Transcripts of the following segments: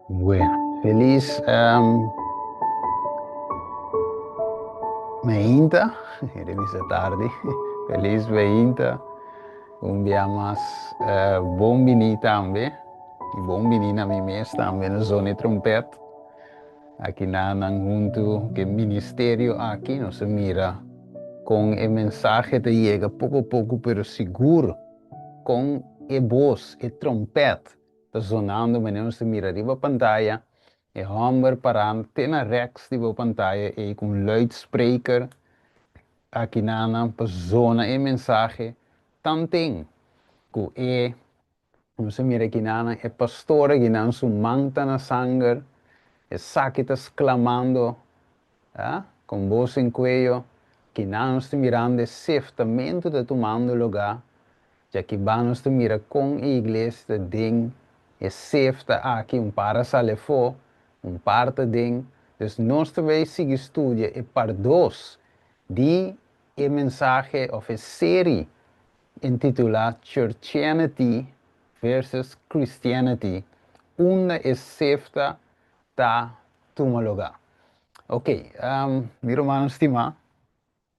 Bueno, feliz 20, revisa tarde, feliz 20, un día más, buon bini também, e bom bini na minha mesa também na zona de trompete, aqui na junto que ministério aqui, não se mira, com o mensagem que chega pouco a pouco, pero seguro, com a voz, a trompete, tá sonando, mas não se mira riba pantalla, e hamber parando, tem na rechts riba pantalla, e com luidspreker, aqui na zona e mensagem, também, que é, não se mira aqui na, é pastor aqui na, su manta na sangue, é saquitas clamando, com voz em cuello, que não se mirando, seftamentu de tomando lugar, já que vamos te mira com a igreja de é sefta aqui para sair fora, parte de, então nós também seguir estudia e para dois de a mensagem ou a série intitulada Churchianity versus Christianity, unda é sefta da tumma lugar. Ok, meu irmão estima,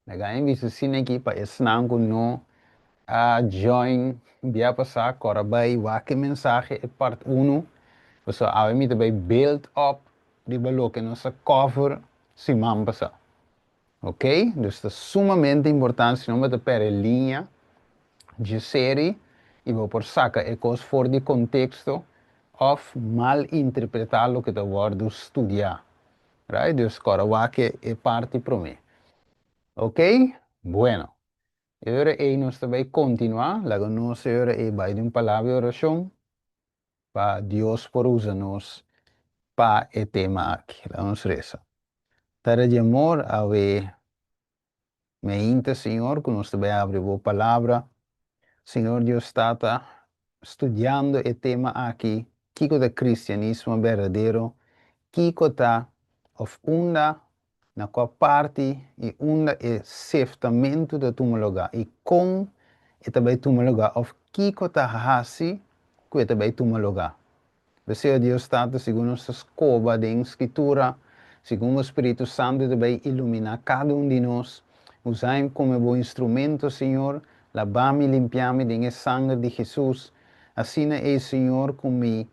nagayang bisa sineki pa esnang kuno join dia passar korabay wake mensagem é parte 1. Você a mim também build up de baloque nossa cover semana passar. Ok? Dus é sumamente importante se não me per linha de série e vou por saca e coisa fora de contexto of mal interpretar o que está word estudar. Right? Dus korabake é parte para mim. Ok? Bueno. Ahora nos vai continuar, logo nós agora vai de uma palavra de oração para Deus por usar-nos para o tema aqui. Vamos rezar. Para de amor, a ver, me inta, Senhor, que nós vai abrir a palavra. Senhor, Deus está estudando o tema aqui, que é o cristianismo verdadeiro, que está of unda na qual parte e unda é seftamentu da tua lugar e com e também tua lugar of que está hasi que também tua lugar. Desejo Deus está segundo nossa escova de escritura, segundo o Espírito Santo também iluminar cada de nós, usar como bom instrumento, Senhor, lavar-me e limpiar-me de sangue de Jesus, assim é, Senhor, comigo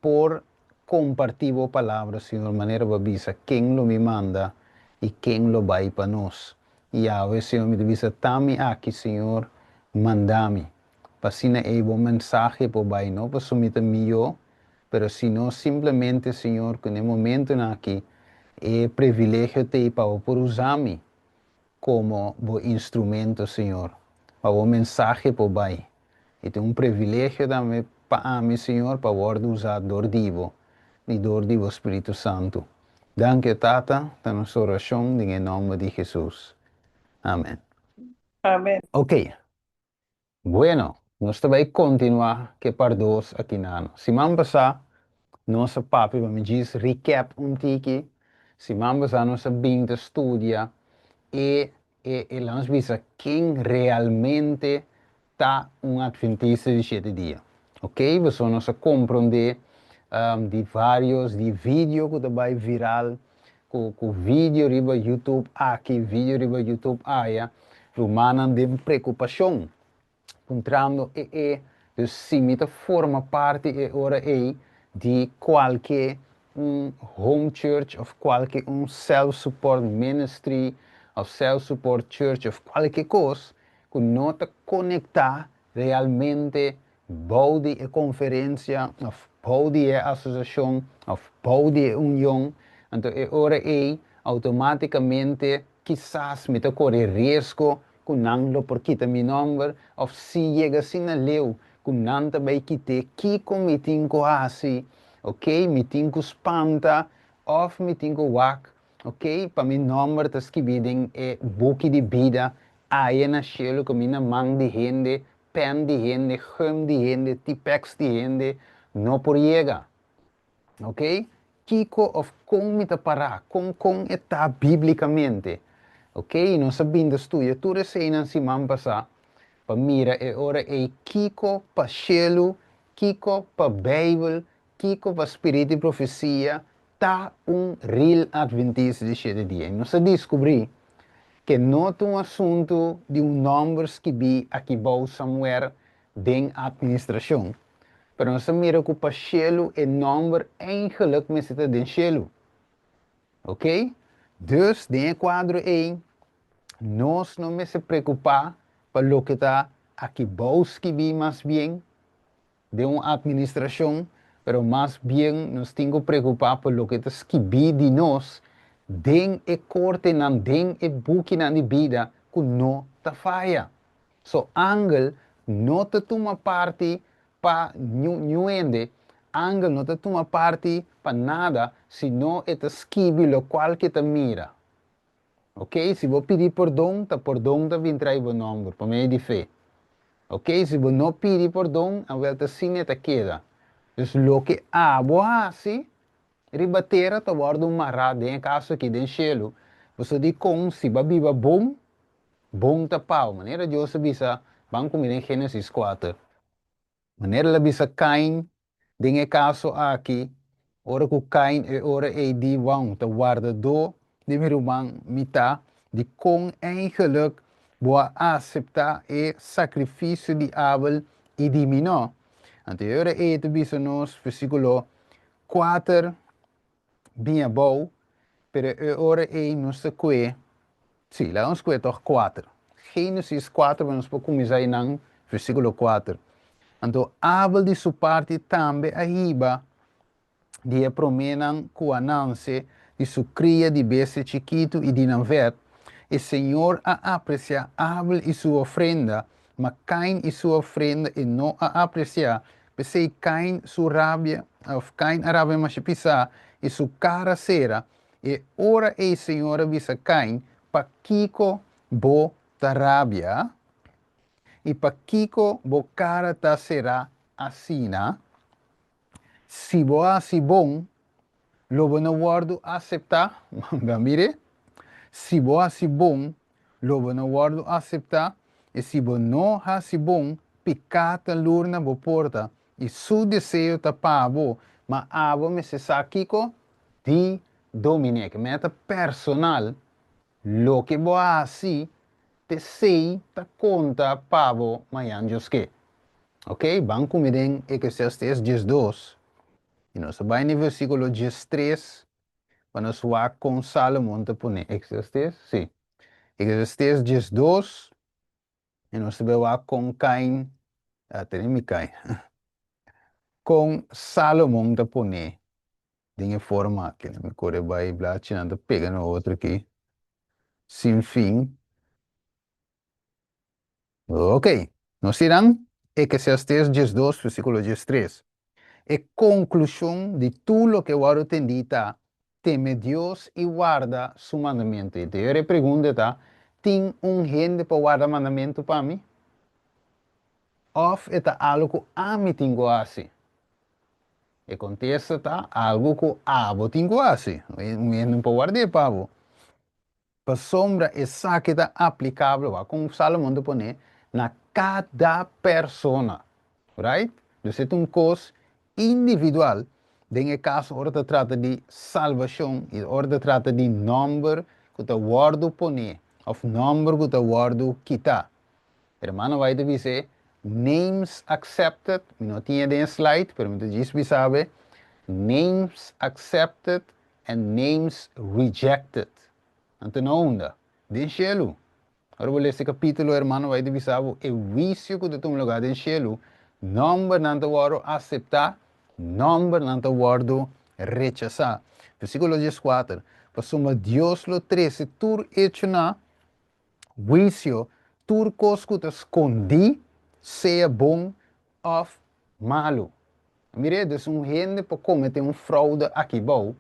por compartir a palavra, Senhor, de maneira babisa, quem lo me manda e quem lo vai para nós. E a vez, Senhor, me avisa, tame aqui, Senhor, manda-me. Para é bom mensagem para o bai, não para sumir melhor, pero sino simplesmente, Senhor, que no momento aqui, é privilégio te para por usar-me como bom instrumento, Senhor, para o mensagem para o bai. E tem privilégio também para mim, Senhor, para poder usar dor divo, e dor divo Espírito Santo. Danke, Tata, da nossa oração, em nome de Jesus. Amém. Amém. Ok. Bueno, nós também continuar que para dois aqui na ano. Semana passada, nossa papi me diz recap tiki. Semana passada, nossa binda estudia e nós visa quem realmente está adventista de 7 dias. Ok? Você nós compreender de vários de vídeo que vai viral, com vídeo riba YouTube aqui, vídeo riba YouTube aí, rumana de preocupação. Entrando dus simita forma parte ora de qualquer home church of qualquer self-support ministry of self-support church of qualquer coisa que não te conectar realmente body a conferência of body a associação of body a união então ora automaticamente quizás me te correr risco com não por quitar meu número, ou se chega assim na leu, com não também quitar, que com me tinco assim, ok? Me tinco espanta, ou me tinco wak, ok? Para meu número tá escrito é book de vida, aí na chelo com minha mão de gente, pen de gente, gum de gente, tipex de gente, não por chega, ok? Kiko of com mita para, com está biblicamente. Ok? Não sabendo estudo, tu recém se man passar, para mira é hora é Kiko para Shelo, Kiko para Bijbel, Kiko para Espírito e Profecia, tá real adventista de sete dia. Não se descobrir que não é um assunto de número que vi aqui bom somewhere den administração. Pero nós mira que o pachelo é número eigenlijk met zitten den chelo. Ok? Dus, den quadro 1, nós não me se preocupar para lo que está aqui bons que vi mais bem de uma administração, pero mais bem nós temos que preocupar por lo que está esquibi de nós, den e corte nan den e buki nan de vida que não está falha. So, Angel não te toma parte para nuende, Angel não te toma parte para nada, senão é te esquibi lo qual que te mira. Ok? Se vou pedir perdão, te vem trair o nome, para mim é de fé. Ok? Se vou não pedir perdão, a volta sim te queda. Então, o que a boa assim, ribatera te guarda marado em caso aqui dentro cielo. Você diz com se babiba bom te pau. Maneira de você bisa, vamos comer em Gênesis 4. Maneira la bisa Cain, dentro caso aqui, ora que Cain e ora e di wang te guarda do, de mirumang mita, de com eigenlijk boa aceitar e sacrifício de Abel e de Minó. Anterior e te bisa nos versículo 4, bem bom, pero ora e nos te que, sim, lá nos que toch 4. Gênesis 4, vamos começar em versículo 4. Então, Abel de sua parte também arriba de promenan cuanance de sua cria de bese chiquito e de navet. O Senhor a aprecia Abel e sua ofrenda, mas Cain e sua ofrenda e não a aprecia. Pensei Cain sua rabia, of Cain a rabia mas pisar e sua cara será. E ora o Senhor avisa Cain, pa Kiko bo ta rabia, e para Kiko bo cara ta será assina, se boa se bom, lobo no guardo aceitar, mire, se boa se bom, lobo no guardo aceitar, e se bo não ha se bom, picata lurna bo porta, e su desejo ta pavo, ma abo me se sa Kiko di Dominic, meta personal, lo que boa assim, te sei ta conta pavo mayanjos que. Ok? Banco miren Eclesiastes 12. E nós vamos no versículo 13, para nós falar com Salomão te pone. Eclesiastes? Sim. Eclesiastes 12, e nós vamos falar com Caim, tem Caim, com Salomão te pone. De forma que me corre vai blá, tirando, pega no outro aqui. Sem fim. Ok. Nós irão Eclesiastes 12, versículo 13. É conclusão de tudo o que eu atendi, tá? Teme Deus e guarda seu mandamento. E eu pergunto, tá? Tem gente para guardar mandamento para mim? Ou é algo que a mim tenho assim? E contesta, tá? Algo que a mim tenho assim. Não para guardar para você. Para sombra, essa que está aplicável, como Salomão põe, na cada persona. Right? Então, é uma coisa individual. Em caso, ora trata de salvação e ora trata de número que o guardo põe, ou número que o guardo quita. Hermano, vai dizer, names accepted, não tinha den slide, mas me diz, sabe, names accepted and names rejected. Então, não unda, deixa-lo. Agora vou ler esse capítulo, hermano, vai divisar o vício que tu lugar de cielo. Número não te guardo aceitar, número não te guardo rechazar. Versículo 14. Pasuma Deus lo 13, tur hecho na vício, tur cos que te escondi, seja bom ou malo. Mire, é gente para cometer fraude aqui, bom.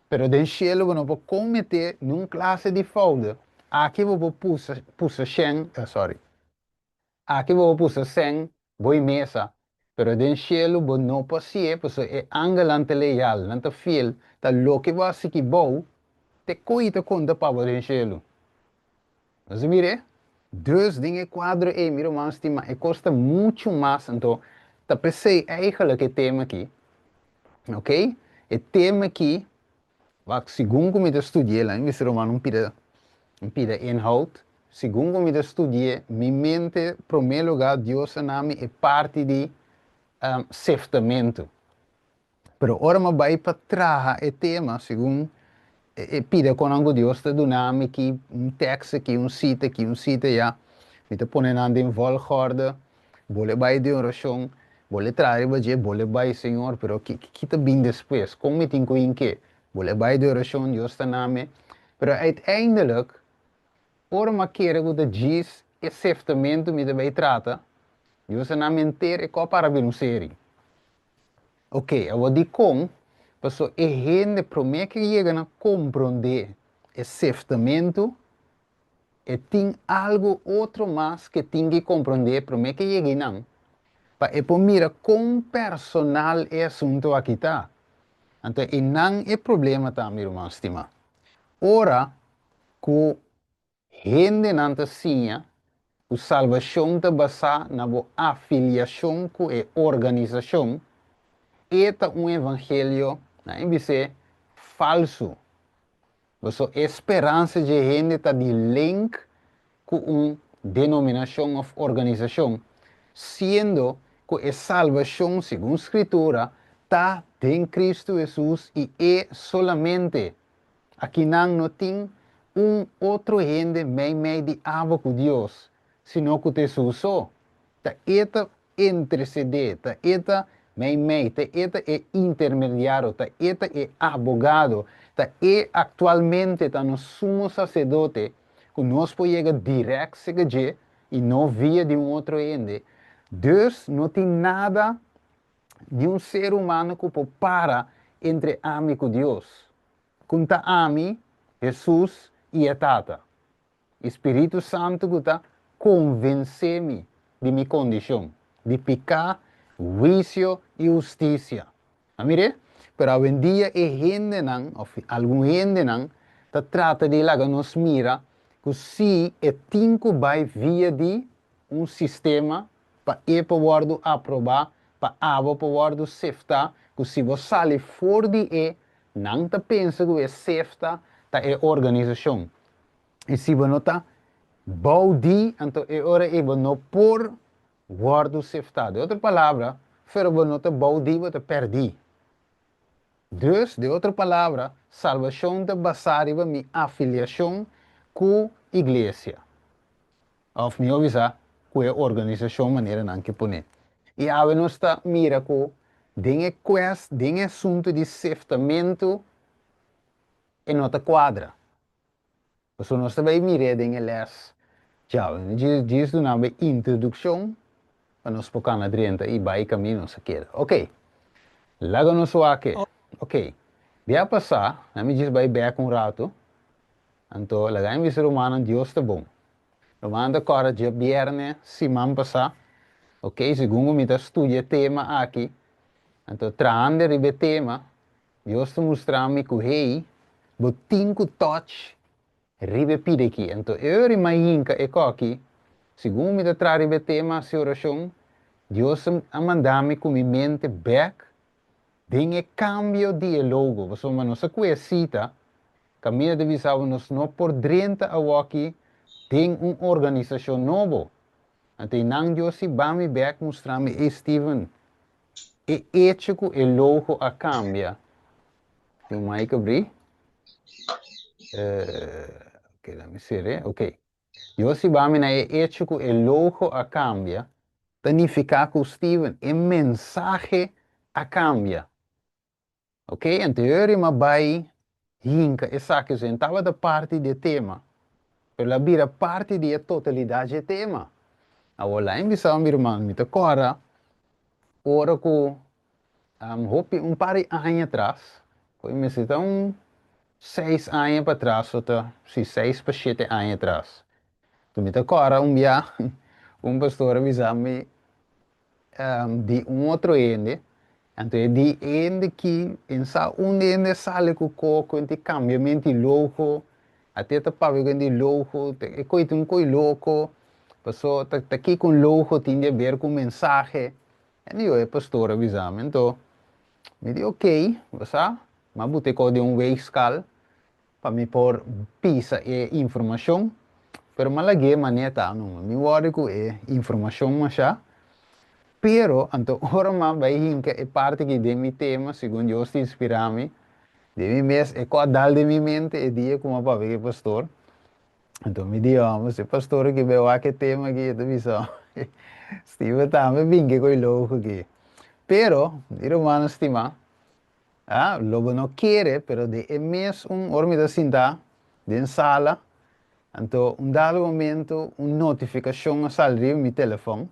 Pero den cielo não pode cometer numa classe de fraude. Aqui vou puxa 100, sorry. Aqui vou puxa 100, vou mesa. Pero den cielo bo no pasie, pues é angelante leal, nanta fiel, tá lo que vai se que bom, te coita conta para den cielo. Mas mire, dus dingen quadro e miro man stima, e custa muito mais, então, tá pensei eigenlijk het tema aqui, ok? O tema aqui, wat segundo me estudie lá, me será um pida inhoud, segundo me estudie, mi mente, primeiro lugar, Deus nome é parte de seftamentu. Pero ora ma vai para trás o tema, segundo pide con ango Dios te donami aqui um texto aqui, um cita já, me te ponen aan de volgorde, vole bij de oração, vole trair baje, vole bij Senhor, pero que te bem depois, como me tinko in que, vole bij de oração, Dios te name, pero uiteindelijk, ora ma kere que de diz, e seftamento me te bij trata, Dios te name inteiro e para vir serie. Ok, eu digo com, pessoa é gente promete que chega a compreender o seftamento e tem algo outro mais que tem que compreender, promete que chega não. Para é por mira com personal é assunto aqui tá. Então, e não é problema tá, meu irmão estima. Ora, que gente não tá sinha, a salvação está baseada na afiliação com a organização, é um evangelho, né, falso. Você esperança de gente está de link com uma denominação ou organização, sendo que a salvação, segundo a Escritura, está em Cristo Jesus e é solamente. Aqui não tem outro gente meio de água com Deus, senão que Jesus só. Tá eta interceder, tá eta meio, tá eta é intermediário, tá eta é advogado, tá é atualmente tá no sumo sacerdote, que nós podemos chegar direto a e não via de outro ende. Deus não tem nada de ser humano que para entre amigo Deus. Kunta ami, Jesus e a Tata. Espírito Santo que está convencer-me de minha condição, de pecar, vício e justiça. Amire? Pero hoje em dia, é gente não, ou algum gente não, tá trata de lá nos mira, que se é tinco vai via de sistema para ir para o aprovar, para abo para o sefta, que se você sai fora de não tá pensa que é sefta, tá é organização. E se você não está baudi, então é hora de não por guardo sefta. De outra palavra, para você não está baudi, você perdi. Dus, de outra palavra, salvação está baseada em minha afiliação com a igreja. Ou me avisar com a organização, maneira não que põe. E a nós está mira com tem assunto de seftamento e nota quadra. Então, nós também mira em les. Já, diz do nome introdução, para nós focar na direita e vai caminho, se quer. Ok. Laga nos aqui. Ok. Dia passar, a mim diz vai back um rato. Então, laga em ser humano, Deus está bom. Romano agora, dia viernes, semana passar. Ok, segundo me estudia tema aqui. Então, traando o tema, Deus está mostrando-me que hey, vou ter que touch ribe pide aqui. Então, eu imagino que aqui, segundo me traz o tema, a oração, Deus a mandar-me com minha mente back, tem um cambio de logo. Você não se conhecita, caminho de visão, nós não por dentro aqui, tem uma organização nova. Então, não Deus se vai me back mostrar-me, Steven, é ético e logo a cambia. Tem um mic abrir? Ok, let me see, ok. Deus se vai me na é ético e logo a cambia. Significa que Steven, é mensagem a cambia. Ok? Então, eu vai hinca essa que estava da parte do tema. Pela vira parte da totalidade do tema. Agora, em visão, meu irmão, me agora, ora que hopi par de anos atrás, foi me citar 6 anos para trás, ou se 6 para 7 anos atrás. Tu me agora dia, pastor avisar-me, de um outro ende. Então, de ende que em sa um ende sale com coco, em cambiamento louco, até tá para ver de louco, é coisa um coi louco, passou tá aqui com louco tinha a ver com mensagem. E eu é pastor avisando, então me disse ok, você, mas botei de um weegscal para me pôr pisa e informação, pero malagay maneta não, me worry com é informação mas já. Pero, então, ora mais vai hinca é parte que de mi tema, segundo eu te inspirami, de mi mes, é qual de mi mente, é dia como para ver pastor. Então, me diz, você pastor que veio aqui tema aqui, tu visão. Estive também bem que coi louco aqui. Pero, irmão estima, logo não quer, pero de mês ora me dá sinta, de sala, então, dado momento, notificação a salir mi telefone.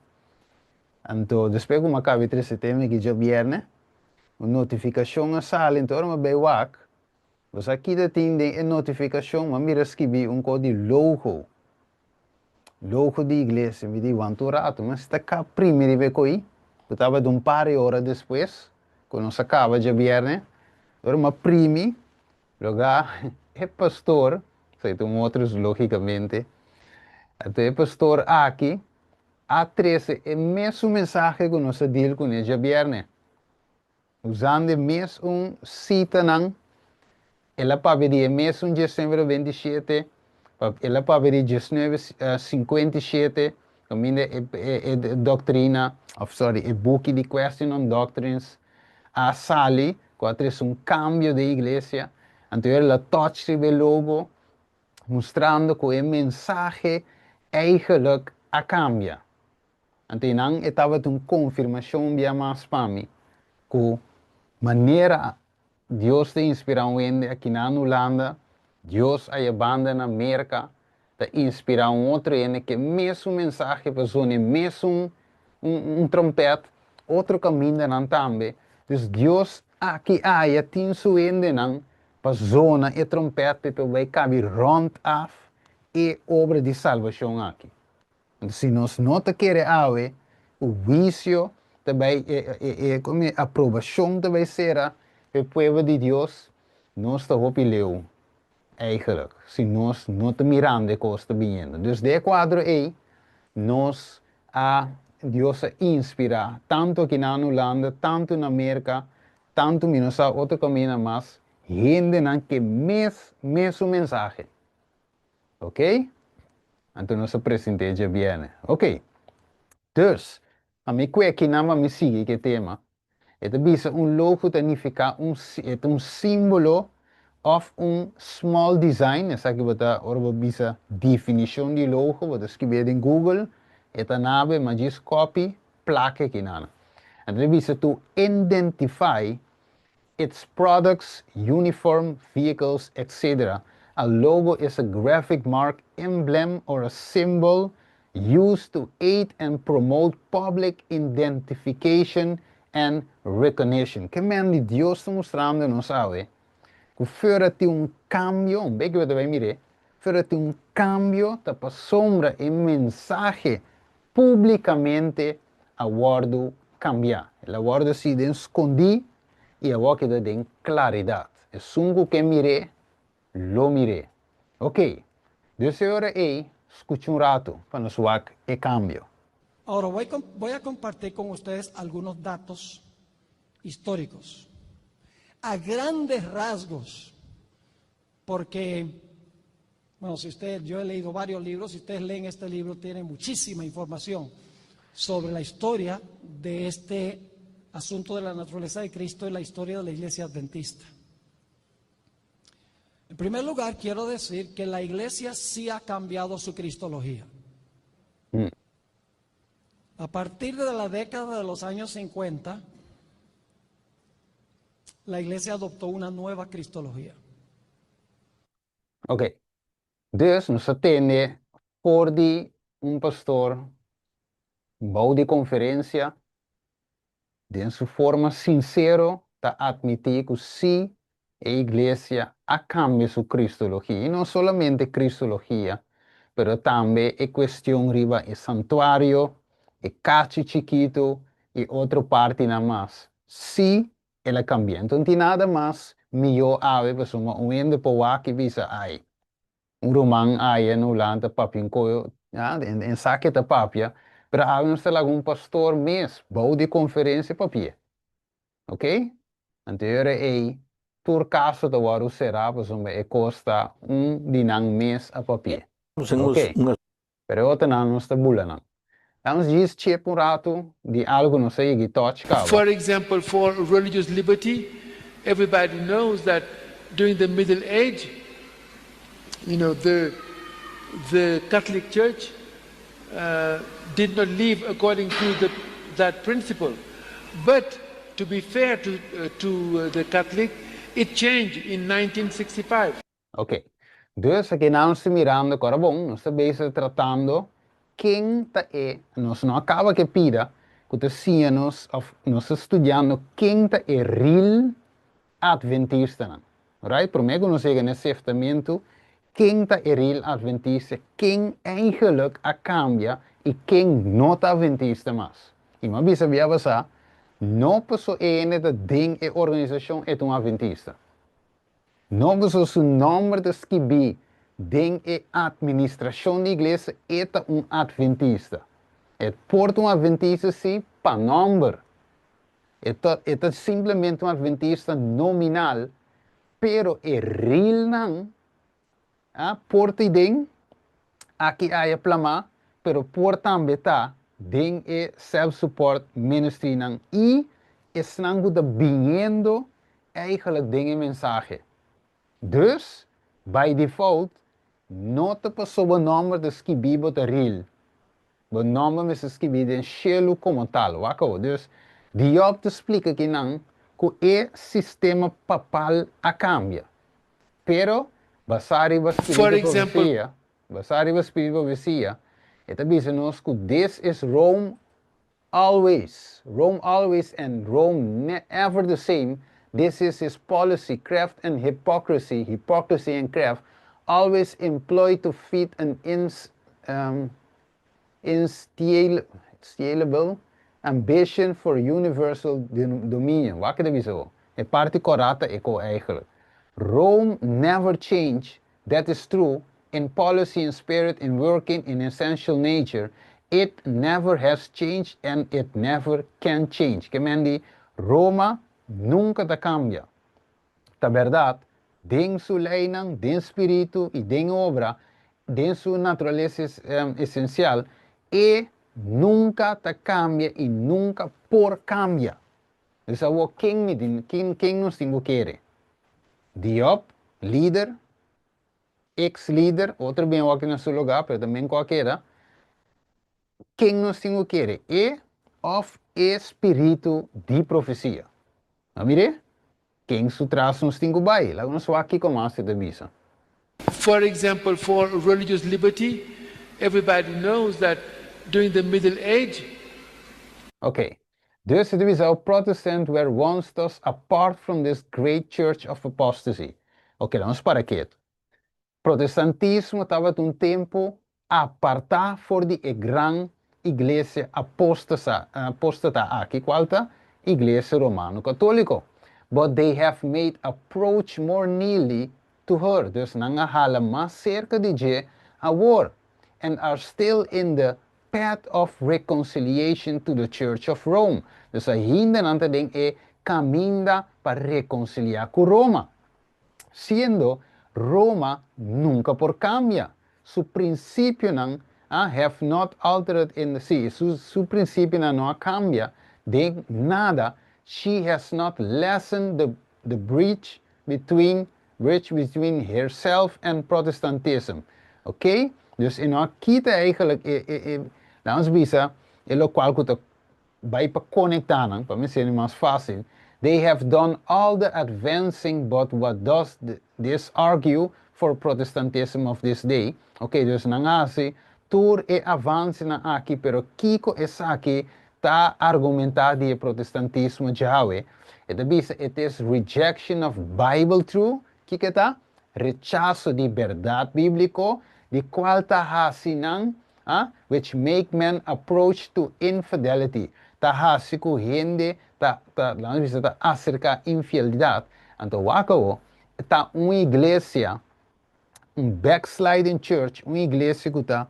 Então, depois como acaba de setembro, que já viernes, uma notificação a sala, então, uma bem wak. Você aqui tem a notificação, mas mira escrevi código logo de igreja, me diz, quanto rato, mas está cá primeiro vez que eu estava de par de horas depois, quando se acaba de viernes, era uma primi, lugar, é pastor, sei, tem outros, logicamente, até pastor aqui, a 13, é mesmo mensagem que nós deal com ele de viernes, usando mesmo cita não, ela pode vir mesmo dezembro 27, ela pode vir 1957, também é doutrina, sorry, é book de Question on Doctrines, a Sally, quando é cambio de igreja, então ela touch o logo, mostrando que o mensagem eigenlijk a cambia. Então, não estava uma confirmação bem mais para mim, que maneira Deus te inspirou aqui na Holanda, Deus a banda na América, te inspirou outro que mesmo mensagem para zona, mesmo trompete, outro caminho não também. Então Deus aqui tem su não para zona e trompete para vai caber rond af e obra de salvação aqui. Se nós não queremos o vício também como a aprovação também será o povo de Deus nós estamos leu eigenlijk se nós não estamos mirando o que está vindo. Então, de quadro aí nós a Deus a inspirar tanto aqui na Holanda, tanto na América, tanto em nossa outra caminho, mas gente que mesmo mensagem, ok? Então nós apresentamos já bem, ok? Dus, a mim que não me sigue que tema. É bisa logo significa símbolo of small design. Essa aqui bota orbo bisa definição de logo, bota escrever em Google. Eta nave, mas diz copy, placa aqui nana. Então bisa to identify its products, uniform, vehicles, etc. A logo is a graphic mark, emblem, or a symbol used to aid and promote public identification and recognition. Que men de Dios está mostrando, não sabe? Que fora ter cambio, bem que você vai mirar, fora ter cambio, para sombra e mensagem publicamente a guardo cambiar. A guardo se escondi e a que tem claridade. É sungo que mirei, lo mirei. Ok, dessa hora aí, escute rato para nos ver e cambio. Ahora voy a compartir con ustedes algunos datos históricos, a grandes rasgos, porque, bueno, yo he leído varios libros, si ustedes leen este libro, tienen muchísima información sobre la historia de este asunto de la naturaleza de Cristo y la historia de la iglesia adventista. En primer lugar, quiero decir que la iglesia sí ha cambiado su cristología. A partir de la década de los años 50, la iglesia adoptó una nueva cristología. Ok, dus nos atende por pastor, bouw de conferência, de sua forma sincero, para admitir que sim, a igreja a cambia sua cristologia. E não somente cristologia, mas também é questão riba é santuário, é cacho chiquito, e outra parte nada mais. Se ela cambia, então não tem nada mais melhor a ver, pessoal, um ende para o aqui visa aí. Um romano aí no lanta papin coio, em saque da papia, para haver algum pastor mês, bom de conferência papia. Ok? Anterior aí, por caso da waru será, pessoal, e custa dinang mês a papia. Ok? Pero outra não está bula não. Então, diz tipo um rato de algo, não sei, que touch cava. For example, for religious liberty, everybody knows that during the Middle Age, the Catholic Church did not live according to that principle. But to be fair to the Catholic, it changed in 1965. Ok. Dus aqui não se mirando agora bom, nós estamos tratando quem tá nós não acaba que pira, que te sia nós estudando quem tá real adventista, não. Right? Por mim, nós chega nesse seftamentu, quem tá real adventista, quem eigenlijk a cambia e quem não tá adventista mais. E uma vez sabia você, não pessoa da ding e organização é um adventista. Não é o nome de escrever dentro da administração da igreja é adventista. É por adventista sim, para número. É simplesmente adventista nominal, pero é real não. Por dentro, aqui há a plama, pero por também está dentro do self-support ministry não. E estão vindo eigenlijk dentro da mensagem. Dus, by default, não te passou o nome de escrever de real. O nome é escrever em shelo como tal. Dus, Diop te explica que não, que o sistema papal a cambia. Pero, basari o espírito profecia, basari o espírito profecia, eta diz-nos que this is Rome always, and Rome never the same. This is his policy, craft and hypocrisy and craft, always employed to feed an instillable ambition for universal dominion. Wat is zo? E parte correta é co eigenlijk. Rome never changed, that is true, in policy and spirit, in working, in essential nature. It never has changed and it never can change. Que mendi, Roma nunca da cambia. Ta verdade, den su leiding, den espírito e den obra, den su natureza essencial, e nunca ta cambia e nunca por cambia. Então, quem nos tem que Diop, líder, ex-líder, outro bem aqui no seu lugar, mas também qualquer, quem nos tem que é of espírito de profecia. Não mire? Quem se traz nos tem que vai. Lá não sou aqui como a da missa. For example, for religious liberty, everybody knows that during the Middle Age. Okay. Dus de divisão Protestant were once thus apart from this great church of apostasy. Ok, vamos para aqui. Protestantismo estava um tempo apartado for de grande igreja apóstata aqui, qual está? Igreja romano-católico. But they have made approach more nearly to her. Dus nangahala mais cerca de a war. And are still in the path of reconciliation to the Church of Rome. Dus ainda não tem caminho para reconciliar com Roma. Sendo Roma nunca por cambia. Su princípio não have not altered in the sea. Su princípio não cambia de nada. She has not lessened the breach between herself and Protestantism. Ok? Dus in aqui eigenlijk, laat ons lo qual que vai para conectar, para mim ser mais fácil. They have done all the advancing, but what does this argue for Protestantism of this day? Ok, dus nangasi, tur e avance na aqui, pero kiko essa aqui ta argumentar de protestantismo Yahweh. It is rejection of Bible truth, que tá? Rechazo de verdade bíblico, de qual ta hasinang, which make men approach to infidelity. ta hace con gente, la iglesia ta acerca infidelidad. Entonces, wakawo, está una iglesia, un backsliding church, uma igreja que está,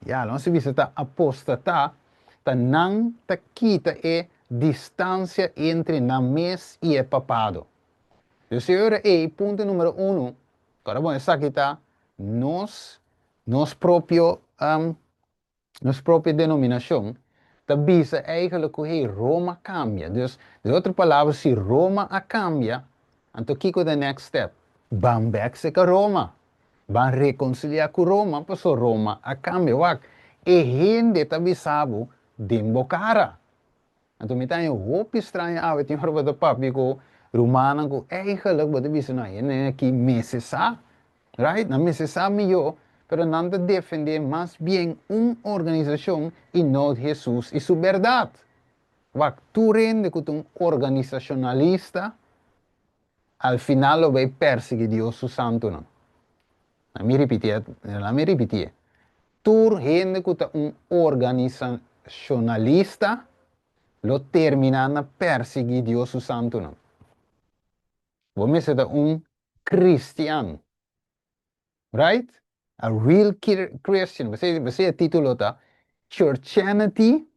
já, nós se está apostata, tá não tá quita é distância entre na mes e é papado. Então, senhora, é ponto número 1, agora bom, essa aqui tá, nós próprio, nossa própria denominação, tá bisa eigenlijk que Roma cambia. Dus, de outra palavra, se Roma a cambia, então o que é o next step? Van back se a Roma. Van reconciliar com Roma, para Roma a cambia. Wak, e gente tá bisabo de embocara. Então, me tem um hoop estranho, tem hora do papi com Romana, com eigenlijk, wat bisa na aqui meses, right? Na meses melhor, pero não defender mais bem uma organização e não Jesus e sua verdade. Wak, tu rende com um organizacionalista, al final lo vai perseguir Deus su santo não. La mi ripetie. Tu rende com um organizacionalista, lo termina na perseguir Deus su santo não. Você é um cristiano. Right? A real Christian. Você é título tá? Churchianity,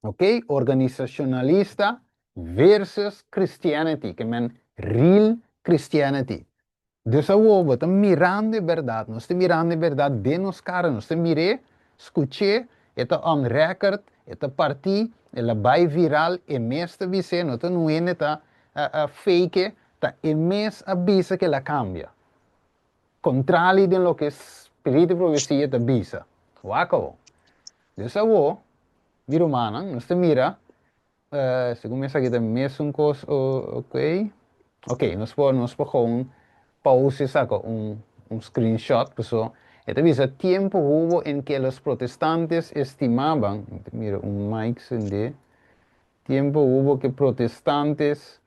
ok? Organizacionalista versus Christianity, que é real Christianity. Dus a ovo, tá mirando a verdade, nós estamos mirando a verdade de nos caras, nós estamos mirando, escutei, está on record, está parti, ela vai viral, e mês está dizendo, não está não está fake, está e mês avisa que ela cambia. Contrário de lo que espírito profecia te avisa. Wacao. Dus a ovo, de romana, nós estamos mirando, se começa aqui também, mesmo coisa, ok? Ok, nós podemos gewoon pause saco un screenshot, pessoal. Entonces, tiempo hubo en que los protestantes estimaban, mira, un mic de tiempo hubo que protestantes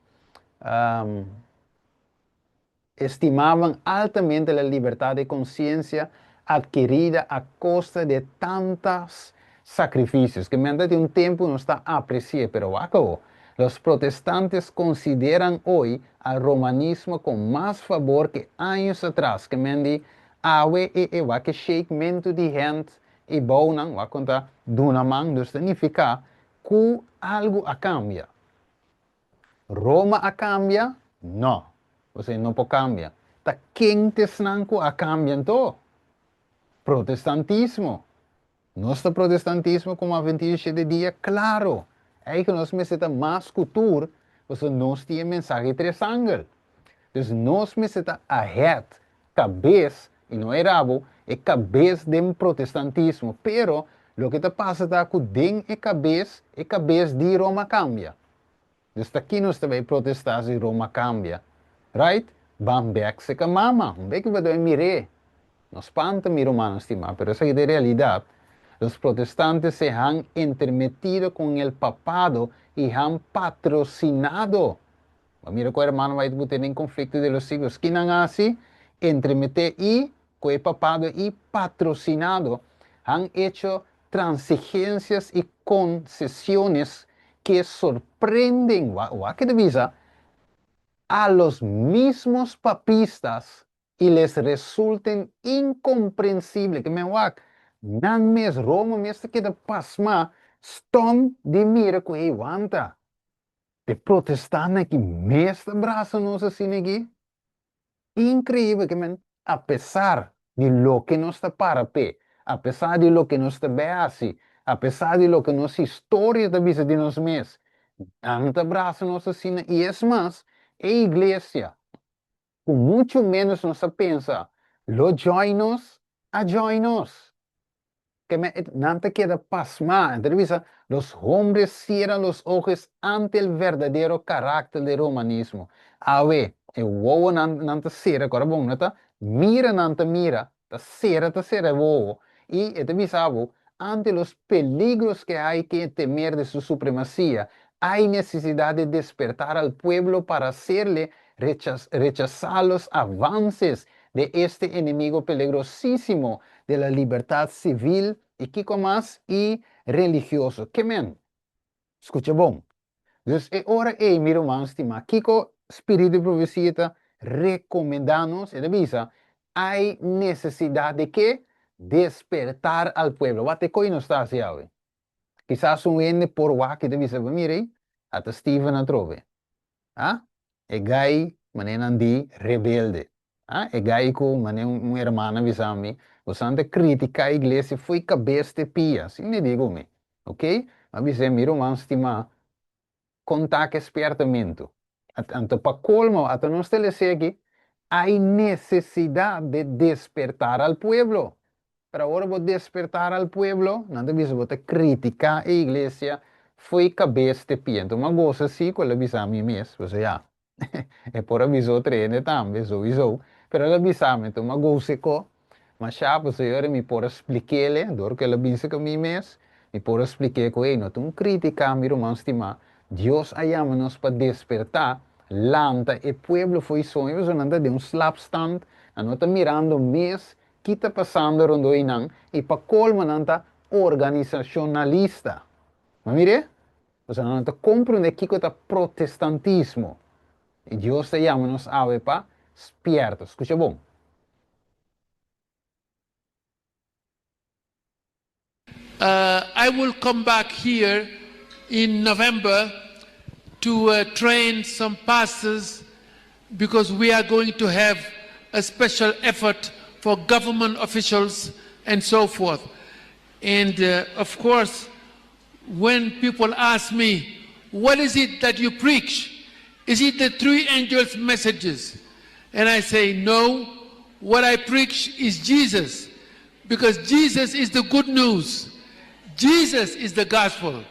estimaban altamente la libertad de conciencia adquirida a costa de tantos sacrificios, que mediante un tiempo no está apreciado, pero acabó. Los protestantes consideran hoy al romanismo con más favor que años atrás, que mendi awe wa que shakeamento de hand e bounan, wa conta dunaman, dus significa que algo a cambia. Roma a cambia? No. Você não pode cambiar. Tá quente snanco a cambiar todo. Protestantismo. Nosso protestantismo como a 27 dias, claro. É que nós necessitamos mais cultura, porque nós temos mensagem de três ângulos. Então, nós necessitamos ahead, cabeça, e não é rabo, é cabeça do protestantismo. Pero, o que está passando é que dentro é cabeça de Roma cambia. Então, aqui nós também protestamos e Roma cambia. Right? Bambek se ka mama. Bek ba do mire. Nos panta mi romano estima, pero esa es de realidad. Los protestantes se han intermetido con el papado y han patrocinado. Mira que hermano va a tener en conflicto de los siglos. ¿Quién han así? Entremeter y con el papado y patrocinado. Han hecho transigencias y concesiones que sorprenden. ¿Qué te visa? A los mismos papistas y les resulten incomprensible que me wak nan mes Roma mes que de pasma stom de mira que aguanta de protestante que mes de braço nos assim aqui incrível que men a pesar de lo que nos está para pé a pesar de lo que nos está beasi a pesar de lo que nos historia de vida de nos mes anta braço nos assim e é mais a igreja, com muito menos nos pensa, lo joinos, a joinos. Que não te queda pasmar. Entrevista, los hombres cierran los ojos ante el verdadero carácter del romanismo. A ver, el wowo não te cierra, agora bom, não mira, não te mira, te cierra wowo. E entrevista, ante los peligros que hay que temer de su supremacía, hay necesidad de despertar al pueblo para hacerle rechazar los avances de este enemigo peligrosísimo de la libertad civil y más y religioso. ¿Qué men? Escuta bom. Dus é hora é, meu irmão, estima, Kiko, Espírito de Profecia, recomendamos, e avisa, há necessidade de que despertar al pueblo. Wat é que não está assim? Quizás um ene por lá que deve saber, mire, até Steven a trove. Ah? É gai, maneira de rebelde. Ah? É gai com maneira irmã visami. Você anda critica a igreja foi cabeça de pia. Assim me digo me. Ok? Mas você mira um estima contact espertamento. Então, para colmo, até não estabelecer há necessidade de despertar al pueblo. Para agora vou despertar al pueblo, não deve vou criticar a igreja, foi cabeça de pia. Então, uma coisa assim, quando avisa a mim mesmo, você já, é por avisar treine também, avisou, pero ela avisa então, uma coisa que, mas já, você agora me pode explicar-lhe, dor que ela avisa a mim mesmo, me pode explicar que, não, então, criticar, meu irmão, estima, Deus chama-nos para despertar, lanta, e pueblo foi sonho, você não de um slapstand, não está mirando mesmo, que está passando rondo inang e para colma nanta organizacionalista. Mas mire, você não está compreendendo que é protestantismo. E Deus te chama nos ave para espertos. Escucha bom. I will come back here in November to train some pastors because we are going to have a special effort for government officials and so forth. And of course, when people ask me, what is it that you preach? Is it the three angels' messages? And I say, no, what I preach is Jesus, because Jesus is the good news. Jesus is the gospel.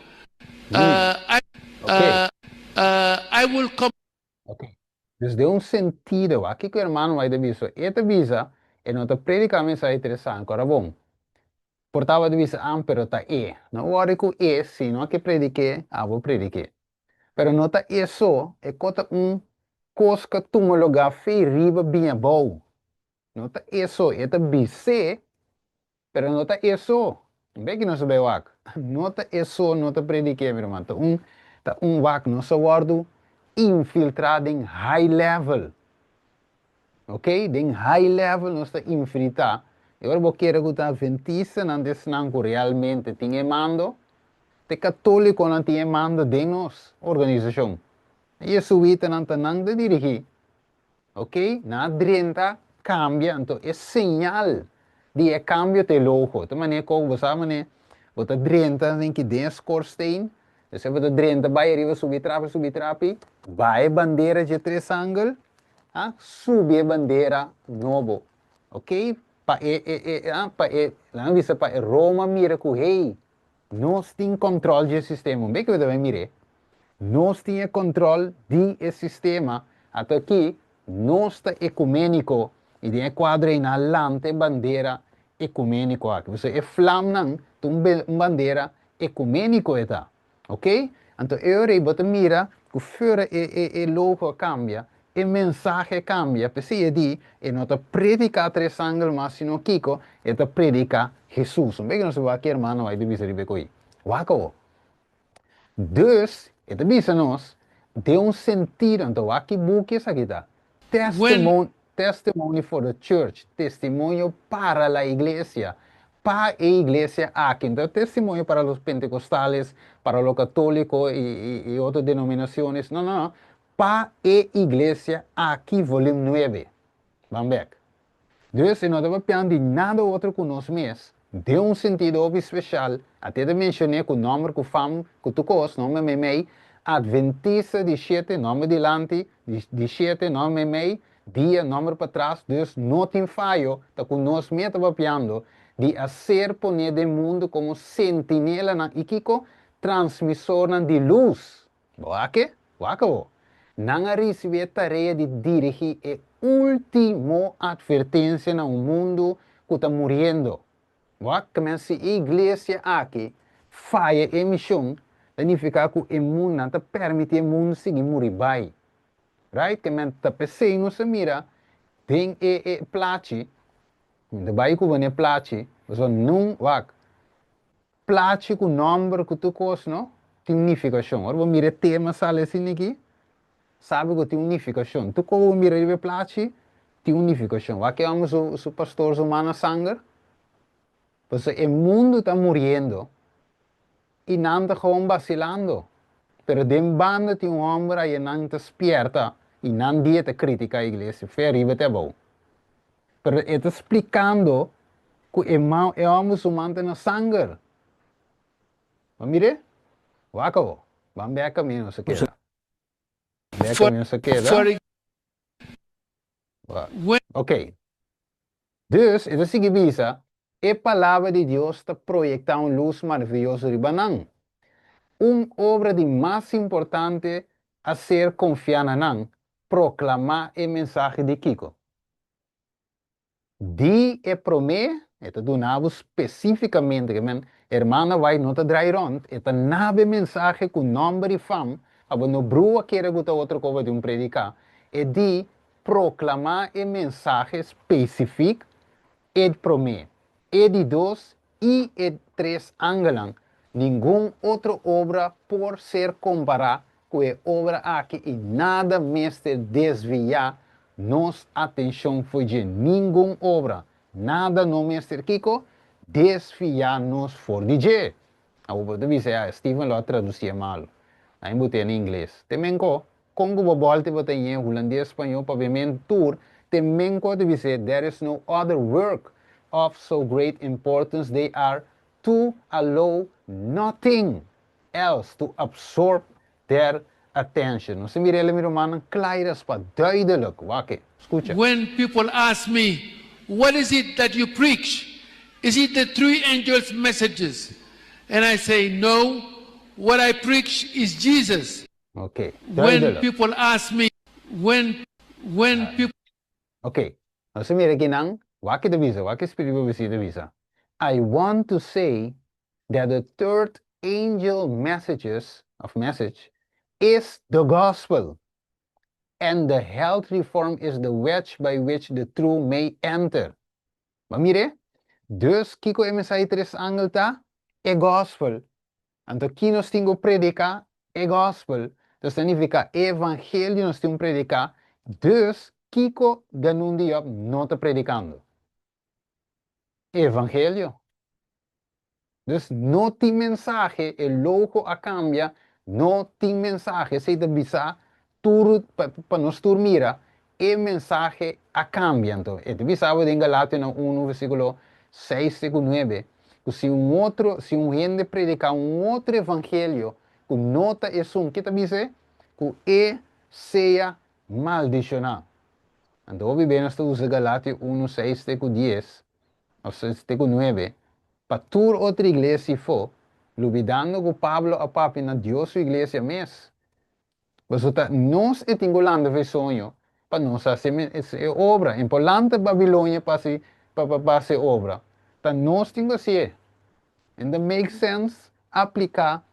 I will come. Ok. Dus de sentido aqui que o irmão vai dizer isso. Esta visa é nota predicar mensagem interessante. Agora bom. Portava de visa ampero ta e. Não hora que e, se não que predique, vou predique. Pero nota isso é cota cosca tumma lugar fei riba bem bom. Nota isso é ta bise. Pero nota isso, bem que não sabe wak. Nota isso, nota predique, meu irmão. Tá wak, não se guardo infiltrado em high level. Ok? Em high level, não está infiltrado. Agora, vou querer que a adventista não desnanco realmente tinha mando, te católico não tinha mando de nós, organização. E isso não está nada dirigir. Ok? Na adrenta cambia, então é sinal de cambio de logo. De maneira como você sabe, você adrenta tem que den scorstein, você vai adrenta vai arriba subir trape, vai bandeira de três ângulos, subir bandeira novo, ok? Lá visa para Roma mira que hey, nós tem controle do sistema, bem que você vai mirar. Nós temos controle do sistema. Até aqui, nós está ecumênico. E tem quadro na lante bandeira ecumênico. Você é flam bandeira ecumênico está. Ok? Então, eu vou mira que fora o logo cambia, a mensagem cambia. Precisa de, e não está predicar três ângulos, mas se não Kiko, está predicar Jesus. Não é que não se vai aqui, irmão, vai dizer isso aí. Wako. Dus, het bisa nos, de sentido, então aqui book isso aqui está. Testimony for the church, testemunho para a igreja, para a igreja aqui. Então, testemunho para os pentecostales, para os católicos e outras denominações. Não. Para a igreja aqui, volume 9. Vamos ver. Dus, se não estava pensando em nada outro que nós mesmos, de sentido especial, até de mencionar que o nome que fam, que tu cos, nome me adventista de 7, nome delante, de 7, nome me dia, nome para trás, dus não tem falho, tá com nós mesmos estava pensando, de ser poner do mundo como sentinela na ikiko, transmissor de luz. Boa que? Não receber a tarefa de dirigir a última advertência no mundo que está morrendo. Como se a igreja aqui falha a missão, significa que o mundo não permite o mundo seguir morrer bem. Right? Que está pensando se mira, tem place, de baixo que vem place, você não, place com o número que tu cos, não? tem unificação. Ora, vou mirar tema sale assim aqui, sabe que tem unificação. Tu como mira de placi, tem unificação. Aqui vamos o pastor humano sangue, pues o mundo está morrendo e não está gewoon vacilando. Pero den banda tem homem aí não está esperta e não dieta crítica a igreja, foi arriba até bom. Pero está explicando que é homem humano na sangue. Mas mire, acabou. Vamos ver a caminho se queda. Ver a caminho se queda. Ok. Dus, isso significa que a palavra de Deus está projetando luz maravilhosa de Banang. Uma obra de mais importante a ser confiada em proclamar a mensagem de Kiko. Die é promê, é donado especificamente que a irmã vai não te draaien rond, é nave mensagem com nome e fama, aber no brua queira que outra coisa de predicar, é de proclamar a mensagem específica e promê. E de dois e três ângulos. Nenhuma outra obra por ser comparada com a obra aqui e nada mais desviar nossa atenção foi de nenhuma obra. Nada no Mr. Kiko desviar nos for de J. A obra de dizer, Steven lo traduzia mal. Aí botei em inglês. Também como o bolte botei em holandês, espanhol, pavimento, tour, também de dizer, there is no other work of so great importance they are to allow nothing else to absorb their attention. Não se mire ele miro man claras para duidelijk. Wakke, escucha. When people ask me, what is it that you preach? Is it the three angels' messages? And I say, no, what I preach is Jesus. Okay. When people ask me, when people... Okay. Não se mire aqui não. Wakke de visa, wakke spiritual de visa. I want to say that the third angel message is the gospel, and the health reform is the wedge by which the true may enter. Maar mire, dus kiko MSI 3 angelta, é gospel. Então aqui nós temos predicar, é gospel. Então significa evangelho nós temos predicar, dus kiko ganun diop não está predicando. Evangelho. Dus não tem mensagem, é louco a cambia, não tem mensagem, se te bisa, para nós dormir, é mensagem a cambia. Então, é te bisa, em Galátia 1, versículo 6 e 9, que se gente predicar outro evangelho, que nota é que te bisa, que seja maldicionado. Então, bem, nós usamos Galátia 1, 6 e 10, ou 6 e 9, para toda outra igreja for, olvidando que Pablo a papi na Deus sua igreja mesmo. Mas nós temos lá de sonho para nós fazer obra. Em Polanta, Babilônia, para fazer obra. Então nós temos que ser. And it makes sense aplicar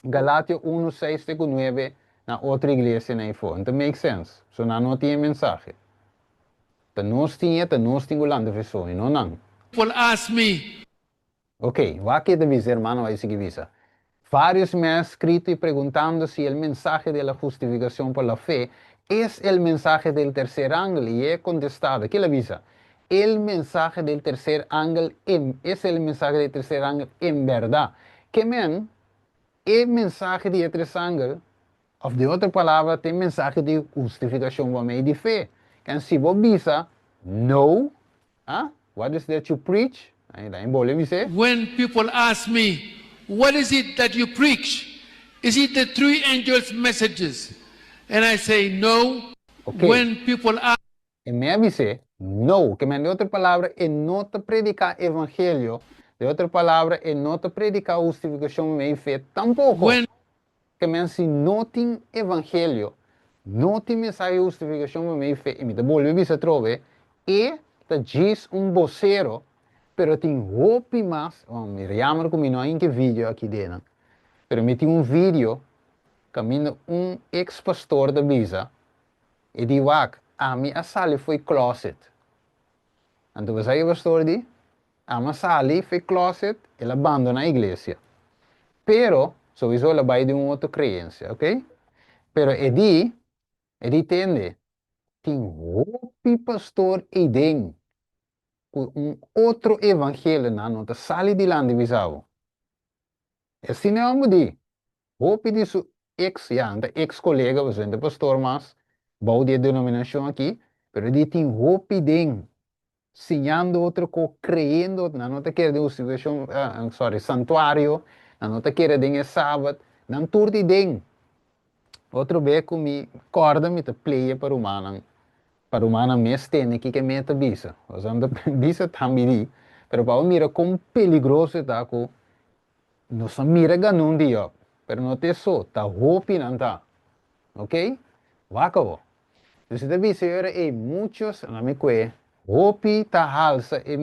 Galátia 1, 6 e 9 na outra igreja na info. It makes sense. So não tem mensagem. Então nós temos lá de sonho, não. People ask me. Ok, aqui de mis hermanos vai seguir visa. Vários me han escrito y preguntando si el mensaje de la justificación por la fe es el mensaje del tercer ángel. Y he contestado, ¿qué le avisa? El mensaje del tercer ángel es el mensaje del tercer ángel en verdad. Que men, el mensaje del tercer ángel, o de otra palabra, el mensaje de justificación por medio de fe. Que si vos visa, no, what is that you preach? When people ask me, what is it that you preach? Is it the three angels' messages? And I say, no. Okay. When people ask... E me avise, no, que de outra palavra, é não te predicar evangelho, de outra palavra, é não te predicar justificação meio fé, tampouco. Que men se não tem evangelho, não tem mensagem de justificação meio fé, e me te volve a trove, e te diz vocero, pero tem roupa mais, me lembro que não há que vídeo aqui dentro, pero me tem vídeo, caminho ex-pastor da Bisa, e diz, a minha sala foi closet. Então você aí, pastor, diz, a minha sala foi closet, ele abandona a igreja. Pero, So isso ela vai de uma outra crença, ok? Pero edi tende, tem hopi pastor Eden, com um outro evangelho na nota sali de lá de visão. Assim não é de, hopi de su ex, ja, de ex-colega, we zijn de pastor mas, bouw die denominação aqui, pero edi tem hopi den, ensinando outro co creendo, na nota que de situação, sorry, santuário, na nota que de é sábado, não turdi den. Outro beco me corda me te play para o humano mes tem que meta bisa. Usando bisa também, pero para o mira com peligroso tá com não só mira ganun dia, pero não te só tá hopi não tá, ok? Wacabo. Dus de viseren e muitos na me que hopi ta halsa e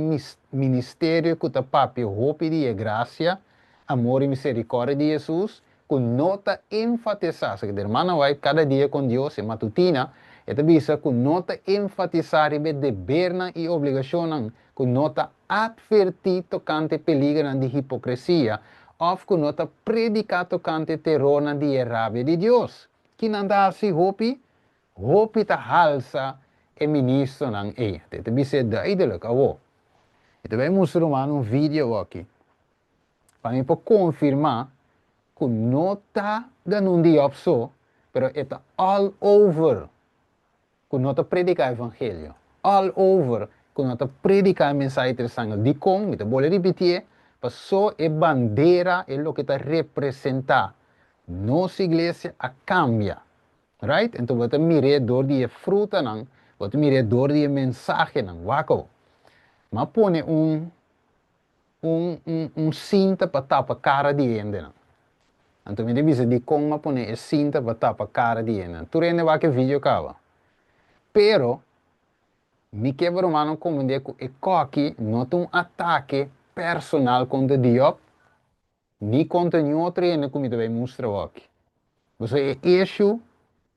ministério que ta papi hopi de graça, amor e misericórdia de Jesus, com nota enfatizar, que a irmã vai cada dia com Deus e matutina, e te visa com nota enfatizar e dever e obrigação, com nota advertir tocante peligro de hipocrisia, ou com nota predicar tocante terror de errabia de Deus. Que não dá assim hopi? Hopi ta halsa e ministro ng e. Dito bisa duidelijk awo. Ito ba musulman un video aqui. Para mim para confirmar que nota ganun di opso, pero ito all over. Que nota predica evangelio. All over. Que nota predica mensagem de sangue. Di kong, ito boleh repetir, passou e bandeira é o que está representa. Nossa igreja a cambia. Right? Então, você mire door die fruta nang, você mire door die mensagem nang, wako. Mas põe cinta para tapar a cara de ende nang. Então, me devisa de como põe a cinta para tapar a cara de ende. Tu rende vai que vídeo cava. Pero, me quebra o mano como de que aqui não tem ataque personal contra Diop, nem contra nenhum outro ende como me deve mostrar aqui. Você é issue.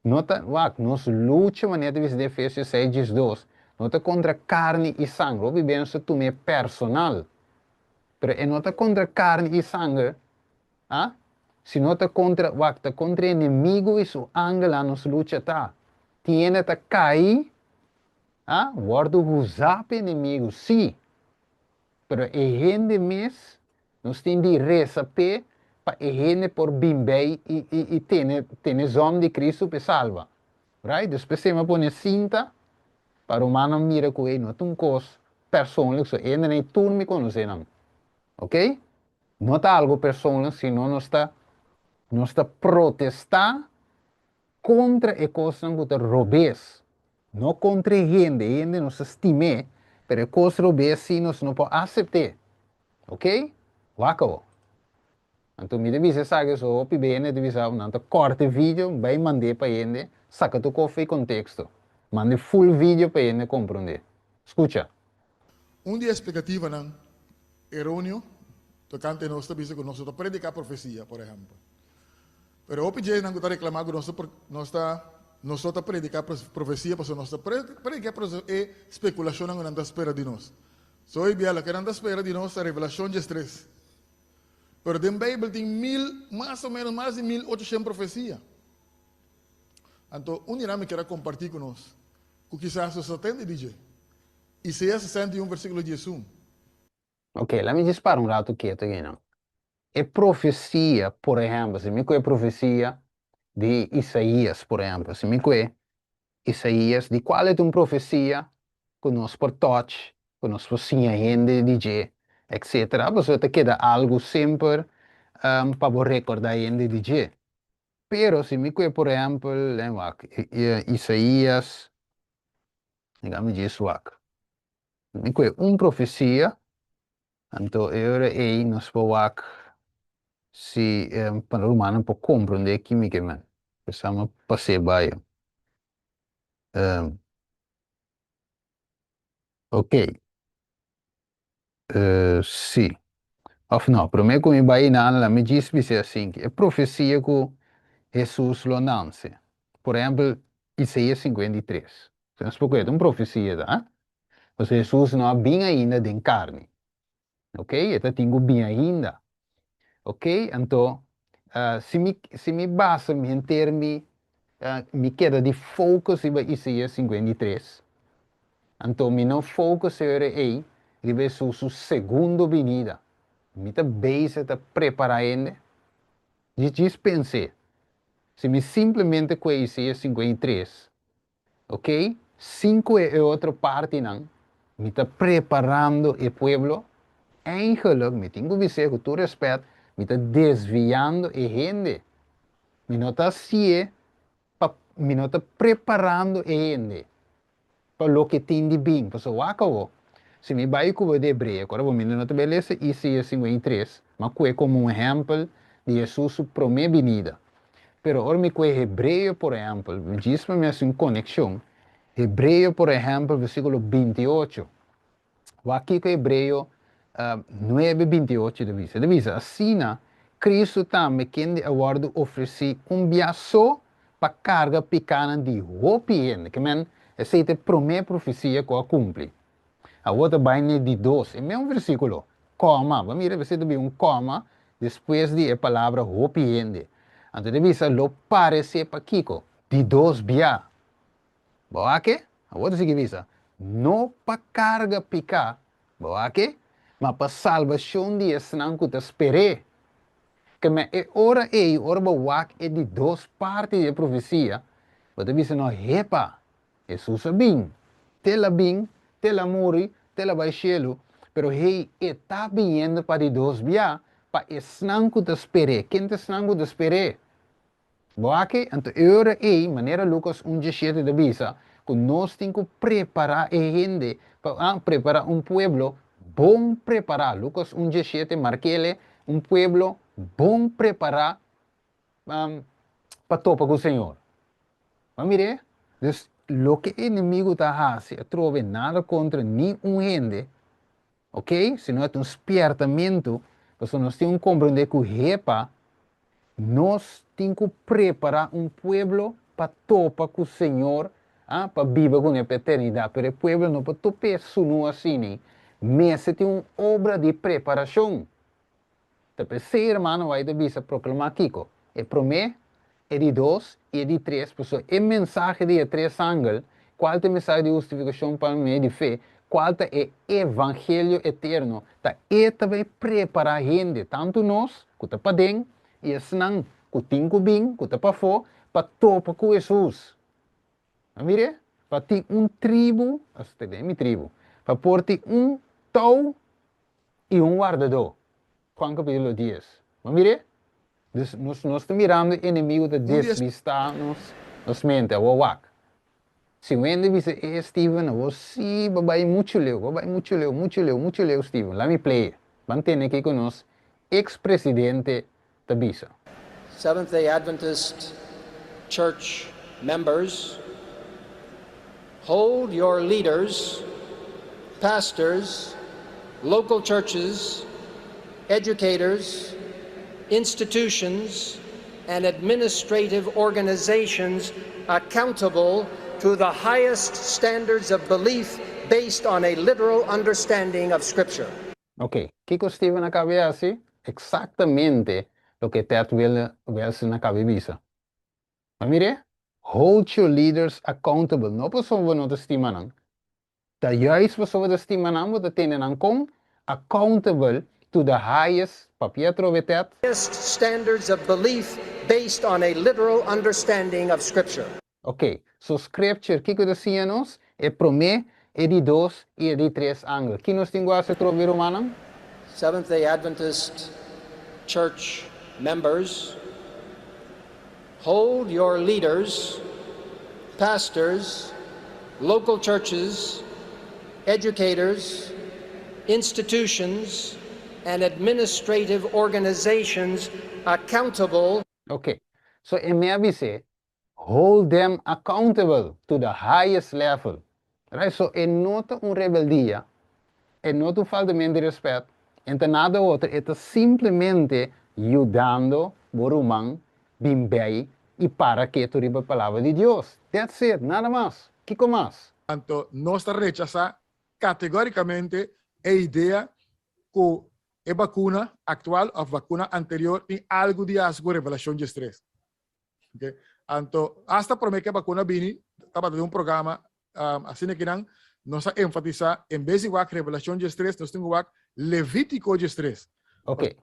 Nota, wak, nos luta maneira de Efésios 6:2. Nota contra carne e sangue. Obi bem se tu me personal. Pero é nota contra carne e sangue. Ah? Se nota contra, wak, ta contra inimigo e su angela nos luta tá. Tiene ta cair. Ah? Wordo usar inimigo, sim. Pero é gente mes, nós tem de receber para a gente por bimbei e ter zom de Cristo para salva. Right? Depois você me põe cinta para o humano mira com ele, não é um coisa personal, so ele nem tudo me conhece não. Ok? Não está algo personal, senão não está protestar contra a coisa que está robês. Não contra a gente não se estima, mas a coisa robês sim nós não pode aceitar. Ok? Wako. Então, me deve saber so, opi bene deve saber, não corta vídeo, vai mandar para ele, saca tu cofre contexto. Mande full vídeo para ele compreender. Escucha. Dia explicativa não errôneo, tocante nós está com nós predicar profecia, por exemplo. Pero opi já não está reclamando nós está predicar profecia, porque nós está predicar é especulação não está espera de nós. So aí biela que não está espera de nós a revelação de estresse. Pero na Bíblia tem mais ou menos mais de 1800 profecias. Então, me quer compartilhar com nós, o que quizás você entende, DJ. Isaías 61, versículo 11. Ok, let me disparar um rato quieto aqui, não. É profecia, por exemplo, se me é profecia de Isaías, por exemplo, se me é Isaías, de qual é uma profecia que nós por touch, que nós por gente, DJ, etc. Você te queda algo sempre para recordar ainda DJ. Pero se me quer, por exemplo, Isaías, digamos isso, me quer profecia, então eu aí nós podemos se para o humano para compreender que me quer, precisamos passar by. Ok, sim. Of não, para mim como vai na me diz assim, que é profecia que Jesus lo nance. Por exemplo, Isaías 53. Então, é uma profecia, tá? Mas Jesus não vinha ainda de carne. Ok? Então, tenho bem ainda. Ok? Então, se me basta em termos, me queda de foco em Isaías 53. Então, me não foco sobre aí, ele sua segunda vinda. Me está bem, está preparando ainda. Diz pensei, se me simplesmente conhecia 53, ok? 5 é outra parte, não. Me está preparando o povo. Eigenlijk, me tenho que dizer com todo respeito, me está desviando a gente. Me não está me não está preparando a gente para o que tem de bem. Porque o acabou. Se me vai com o de hebreu, agora vou me não está beleza, isso é 53, mas é como um exemplo de Jesus primeira vinda. Pero ahora me com hebreu, por exemplo, diz para mim assim, conexão. Hebreu, por exemplo, versículo 28. Aqui com Hebreu 9:28 diz assim, Cristo também quem de acordo oferecer biaço para carga pequena de roupa, que men aceita primeira profecia que a cumpre. A outra vai de 2, é o mesmo versículo, coma, vamos ver se tem coma depois de a palavra roupa. Então diz, lo parece para Kiko, de 2 bia. Boa que? A outra significa, não para carga picar, boa que? Mas para salvação de esnan que te espere. Que me é hora boak é de 2 partes da profecia. Você diz, não, repa, Jesus é bem. Tela bem, tela muri, tela baixelo. Pero ele está vindo para de 2 via, para esnan que te espere. Quem te esnan que te espere? Boake, então, agora é maneira Lucas 1:17 de visa, que nós temos que preparar a gente, para preparar povo bom preparar. Lucas 1:17 marquele povo bom preparar para topar com o Senhor. Mas mire, o que o inimigo está fazendo, trove nada contra nenhum gente, ok? Se não é despertamento, porque nós temos que compreender que o repa, nós temos que preparar povo para topar com o Senhor, para viver com a eternidade. Pero o povo não pode topar só assim, mas tem uma obra de preparação. Então, se irmão vai de visa proclamar aqui, é promê, é de 2 e é de 3, porque é mensagem de 3 ângulos, qual é a mensagem de justificação para mim de fé, qual é o evangelho eterno, tá? E também preparar a gente, tanto nós, que está para dentro, e senão, que tem que vir, que está para fora, para topar com Jesus. Mire, para ter tribo, esta é minha tribo, para pôr tau e guardador. Juan capítulo 10. Mire, nós estamos mirando o inimigo de desvistar-nos, nos mente, o wak. Se o ende diz, Steven, você vai muito leu, Steven, let me play. Mantém aqui conosco, ex-presidente da Bisa. Seventh-day Adventist Church members, hold your leaders, pastors, local churches, educators, institutions, and administrative organizations accountable to the highest standards of belief based on a literal understanding of Scripture. Ok, Kiko Steven acaba assim, exatamente o que Ted Wilson acaba de dizer. Mas mire, hold your leaders accountable. Não pessoa não te estima não. Da juist pessoa te estima não, você tem não com accountable to the highest, para Pietro vetet. Highest standards of belief based on a literal understanding of Scripture. Ok, so Scripture, que dizia nos, é promê, é de 2 e é de 3 ângulos. Que nós temos a trovar humana? Seventh-day Adventist Church members, hold your leaders, pastors, local churches, educators, institutions, and administrative organizations accountable. Okay, so em minha visão, hold them accountable to the highest level. Right? So é nota rebeldia, é nota falta de respeito, então nada outro, é simplesmente ajudando o humano, bem bem, e para que tu riba a palavra de Deus. That's it, nada mais. Que mais? Tanto, nós rechazamos categoricamente a ideia que é vacuna atual ou vacuna anterior tem algo de asco revelação de estresse. Okay? Então, hasta por que a vacuna vini, estava de programa assim que nós enfatizar, em vez de revelação de estresse, nós temos levítico de estresse. Ok.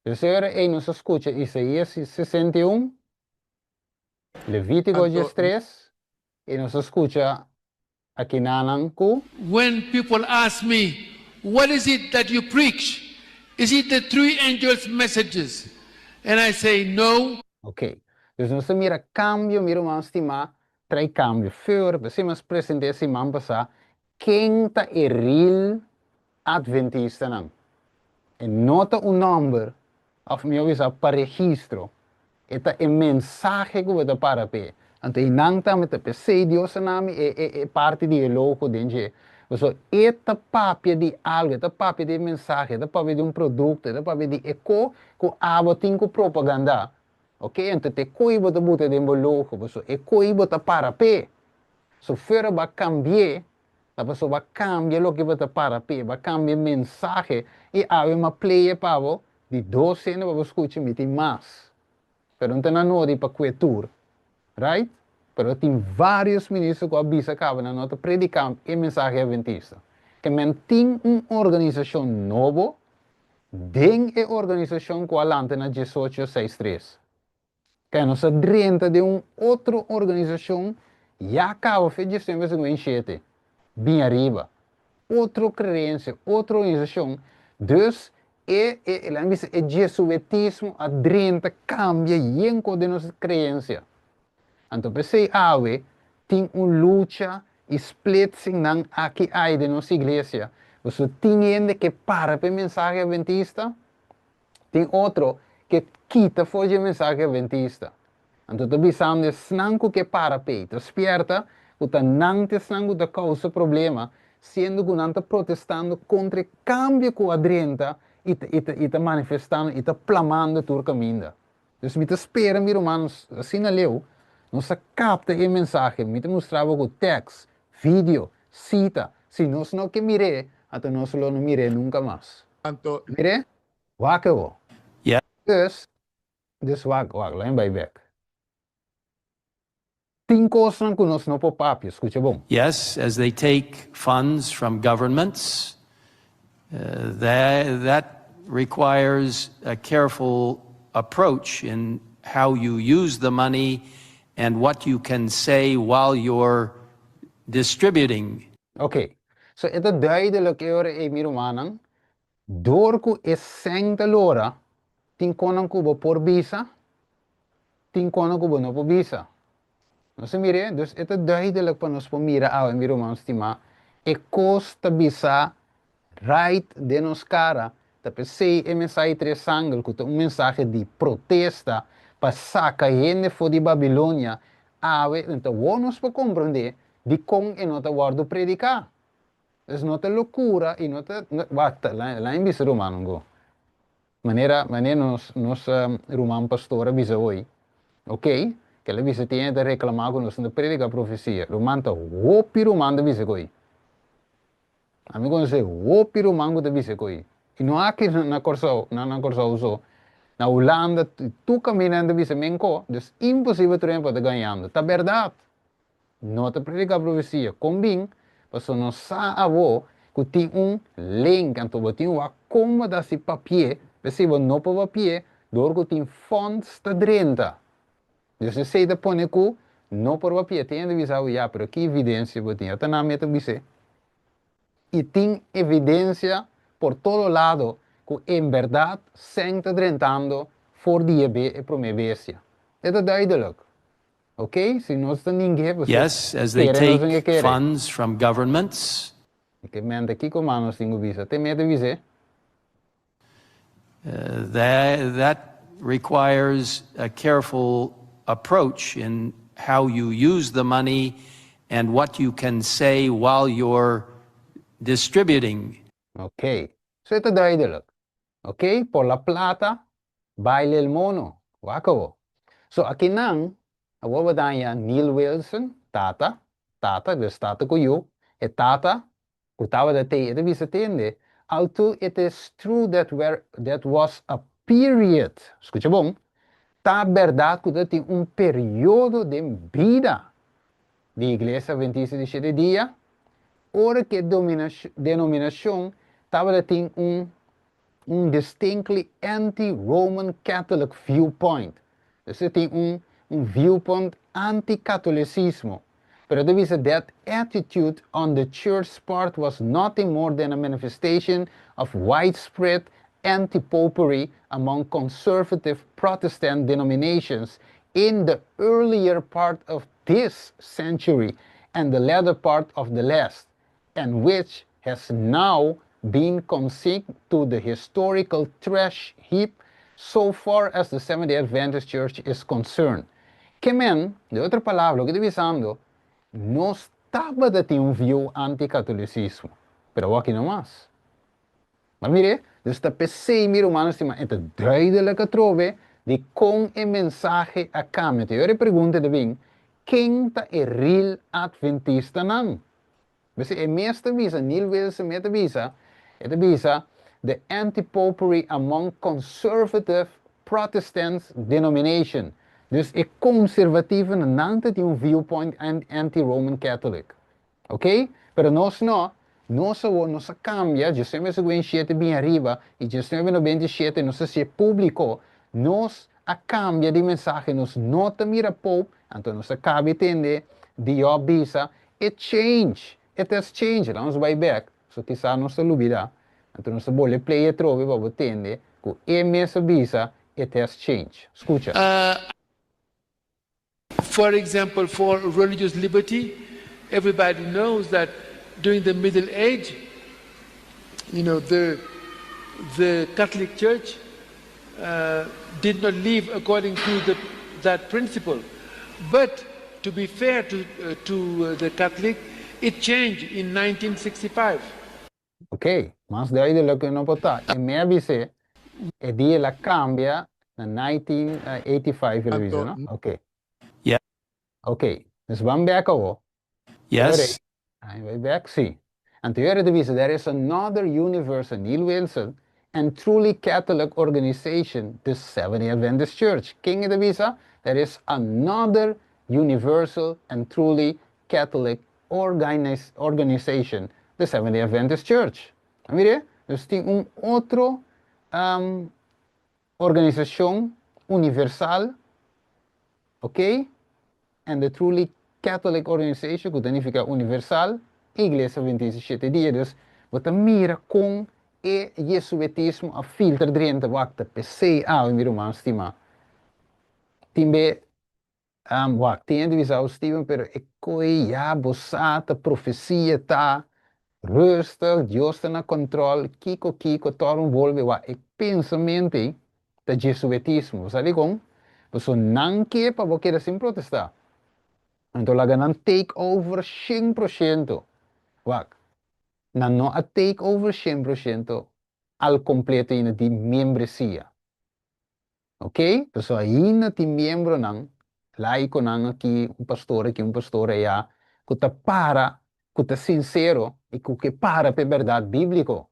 Então, agora aí nos escuta Isaías 61, Levítico de estresse, e nos escuta aqui na Nanku. When people ask me, what is it that you preach? Is it the three angels' messages? And I say, no. Ok. Então, nós mira cambio, mira uma estima, trai cambio. Voor, você mas presente esse man passar, quem tá real adventista não. E nota um número, of meu visa para registro. Eta é mensagem que você para pé. Então, não tá met a sei Deus nome é parte de louco dentro. So, eta papia de algo, eta papia de mensagem, eta papia de produto, eta papia de eco, que abo tem com propaganda. Ok? Então, te coibo de botar dentro louco, so, e coibo ta para pé. So, fora vai cambiar, a pessoa vai cambiar o que você para pé, vai cambiar mensagem, e há uma play para de 12 anos para escutar mais. Pero não tem nada para cultura, right? Pero tem vários ministros que avisam que na nota predicando e mensagem adventista. Que mantém uma organização nova, dentro da organização que alanta na 1863. Que nós dentro de uma outra organização, já acaba de gestão de 57. Bem arriba. Outra crença, outra organização. Dus, o jesuitismo adrenta cambia yenko de nossa crença. Então, pensei, tem uma luta splitsing nan aqui aí de nossa igreja. Você tem que para a mensagem adventista, tem outro que quita fora a mensagem adventista. Então, tu bisam de snanco que para pei, despierta, o ta não te snanco da causa problema, sendo que não está protestando contra o cambio que adrenta e está manifestando e está plamando o caminho. Então, me espera, meus irmãos, assim na leu, nós capta a mensagem, me mostrava com texto, vídeo, cita, se nós não que mire, até nós não mire nunca mais. Mire, wakker. Yeah. Dus wakker, lá em Baibek. Tem coisas que nós não podemos, escuta bom. Yes, as they take funds from governments, that requires a careful approach in how you use the money and what you can say while you're distributing. Okay. So ito duidelijk er mijn romanen. Door ku esengta lora, tin konan kubo por visa, tin konan kubo no por visa. No se mire, dus ito duidelijk pa nos po mira awa mijn roman stima, e costa bisa right de nos cara, tapi sei e mensagem tres angel, kuta un mensaje de protesta, pa saca gente fo di Babilônia, awe, então vamos po compreender de como e nota guardo predicar. Dus nota loucura e nota, basta, lá em bisa romano go. Maneira nos romano pastora bisa hoje, ok? Que ela bisa tinha de reclamar com nós na predica a profecia. Romano tá opi romano da bisa coi. Amigo não sei, opi romano da bisa coi. E não há aqui na Corsau uso. Na Holanda, tu caminhando bisa menco, dus impossível tempo de ganhando. Tá verdade. Nota predica a profecia. Combin, mas não sabe que tem link, então tem como dar esse papel, se você não pode papel, dor que tem fontes está dentro. Dus se você põe que não pode papel, tem de visar já, pero que evidência você tem? Até na meta você. E tem evidência por todo lado que em verdade se está drentando for die e promevesia. Isso é duidelijk. Okay, se nós ninguém, yes, as they take funds from governments. Que mente aqui como nós temos visa, tem medo de visa? That requires a careful approach in how you use the money and what you can say while you're distributing. Okay, so ito duidelijk. Okay, por la plata, baile el mono. Wako. So aqui nang awawadayan Neil Wilson, tata, dus tata ko yo, e tata, kutawa da te, ito bisa tende, although it is true that was a period, escucha bom, tá verdade que tem período de vida da Igreja Adventista de Sete Dias, ora que denominação estava tem distinctly anti-Roman Catholic viewpoint. Dus het is een viewpoint anti-katholicismo. But there is that attitude on the church's part was nothing more than a manifestation of widespread anti-popery among conservative Protestant denominations in the earlier part of this century and the latter part of the last, and which has now been consigned to the historical trash heap so far as the Seventh-day Adventist Church is concerned. Que men, de outra palavra, o que estou dizendo, não estava de ter view anti-catolicismo, pero aqui não mais. Mas mire, dus de PC mir humanos estima é duidelijk trove de com a mensagem a cambio. Eu pergunto de bem, quem está é real adventista não? Você é meeste visa, niet vezes meta visa, het visa the anti-popery among conservative Protestant denomination. Dus é conservativo não tem viewpoint anti-Roman Catholic. Ok? Pero nós não. Nós cambia, já sempre se guen 7 bem arriba, e já sempre no 27, nós se publicou, nós a cambia de mensagem, nós nota mira Pope, então nós acaba entender, de obisa, it has changed, vamos vai back, so quizá nós se lubida, então nós boleh play e trove, para entender, que é mesmo bisa, it has changed. Escucha. For example, for religious liberty, everybody knows that during the Middle Age, you know, the Catholic Church did not live according to that principle. But to be fair to the Catholic, it changed in 1965. Ok, mas duidelijk não pode estar. E me avise, e dia la cambia na 1985, não? Ok. Yeah. Ok, dus vamos back over. Yes. Way back, see. And to your division, there is another universal, Neil Wilson, and truly Catholic organization, the Seventh-day Adventist Church. King of the Visa, there is another universal and truly Catholic organization, the Seventh-day Adventist Church. Mire, dus tem outro organização universal, ok? And the truly Catholic organization, que significa universal, Igreja Adventista de Sete Dias, dus wat mira com e jesuitismo a filter dentro wakta PC mi romano stima. Timbe tem de visar o Steven, pero e coi ja bossata profecia ta rustig, Deus está na controle, kiko torna volve wa e pensamento da jesuitismo, sabe como? Você não quer para você assim protestar. Então, lá ganham take over 100%. Wak, não a take over 100% al completo in die membresia. Ok? Então, aí na ti membro não, laico não aqui, um pastor já, que tá para, que tá sincero e que para per verdade bíblico.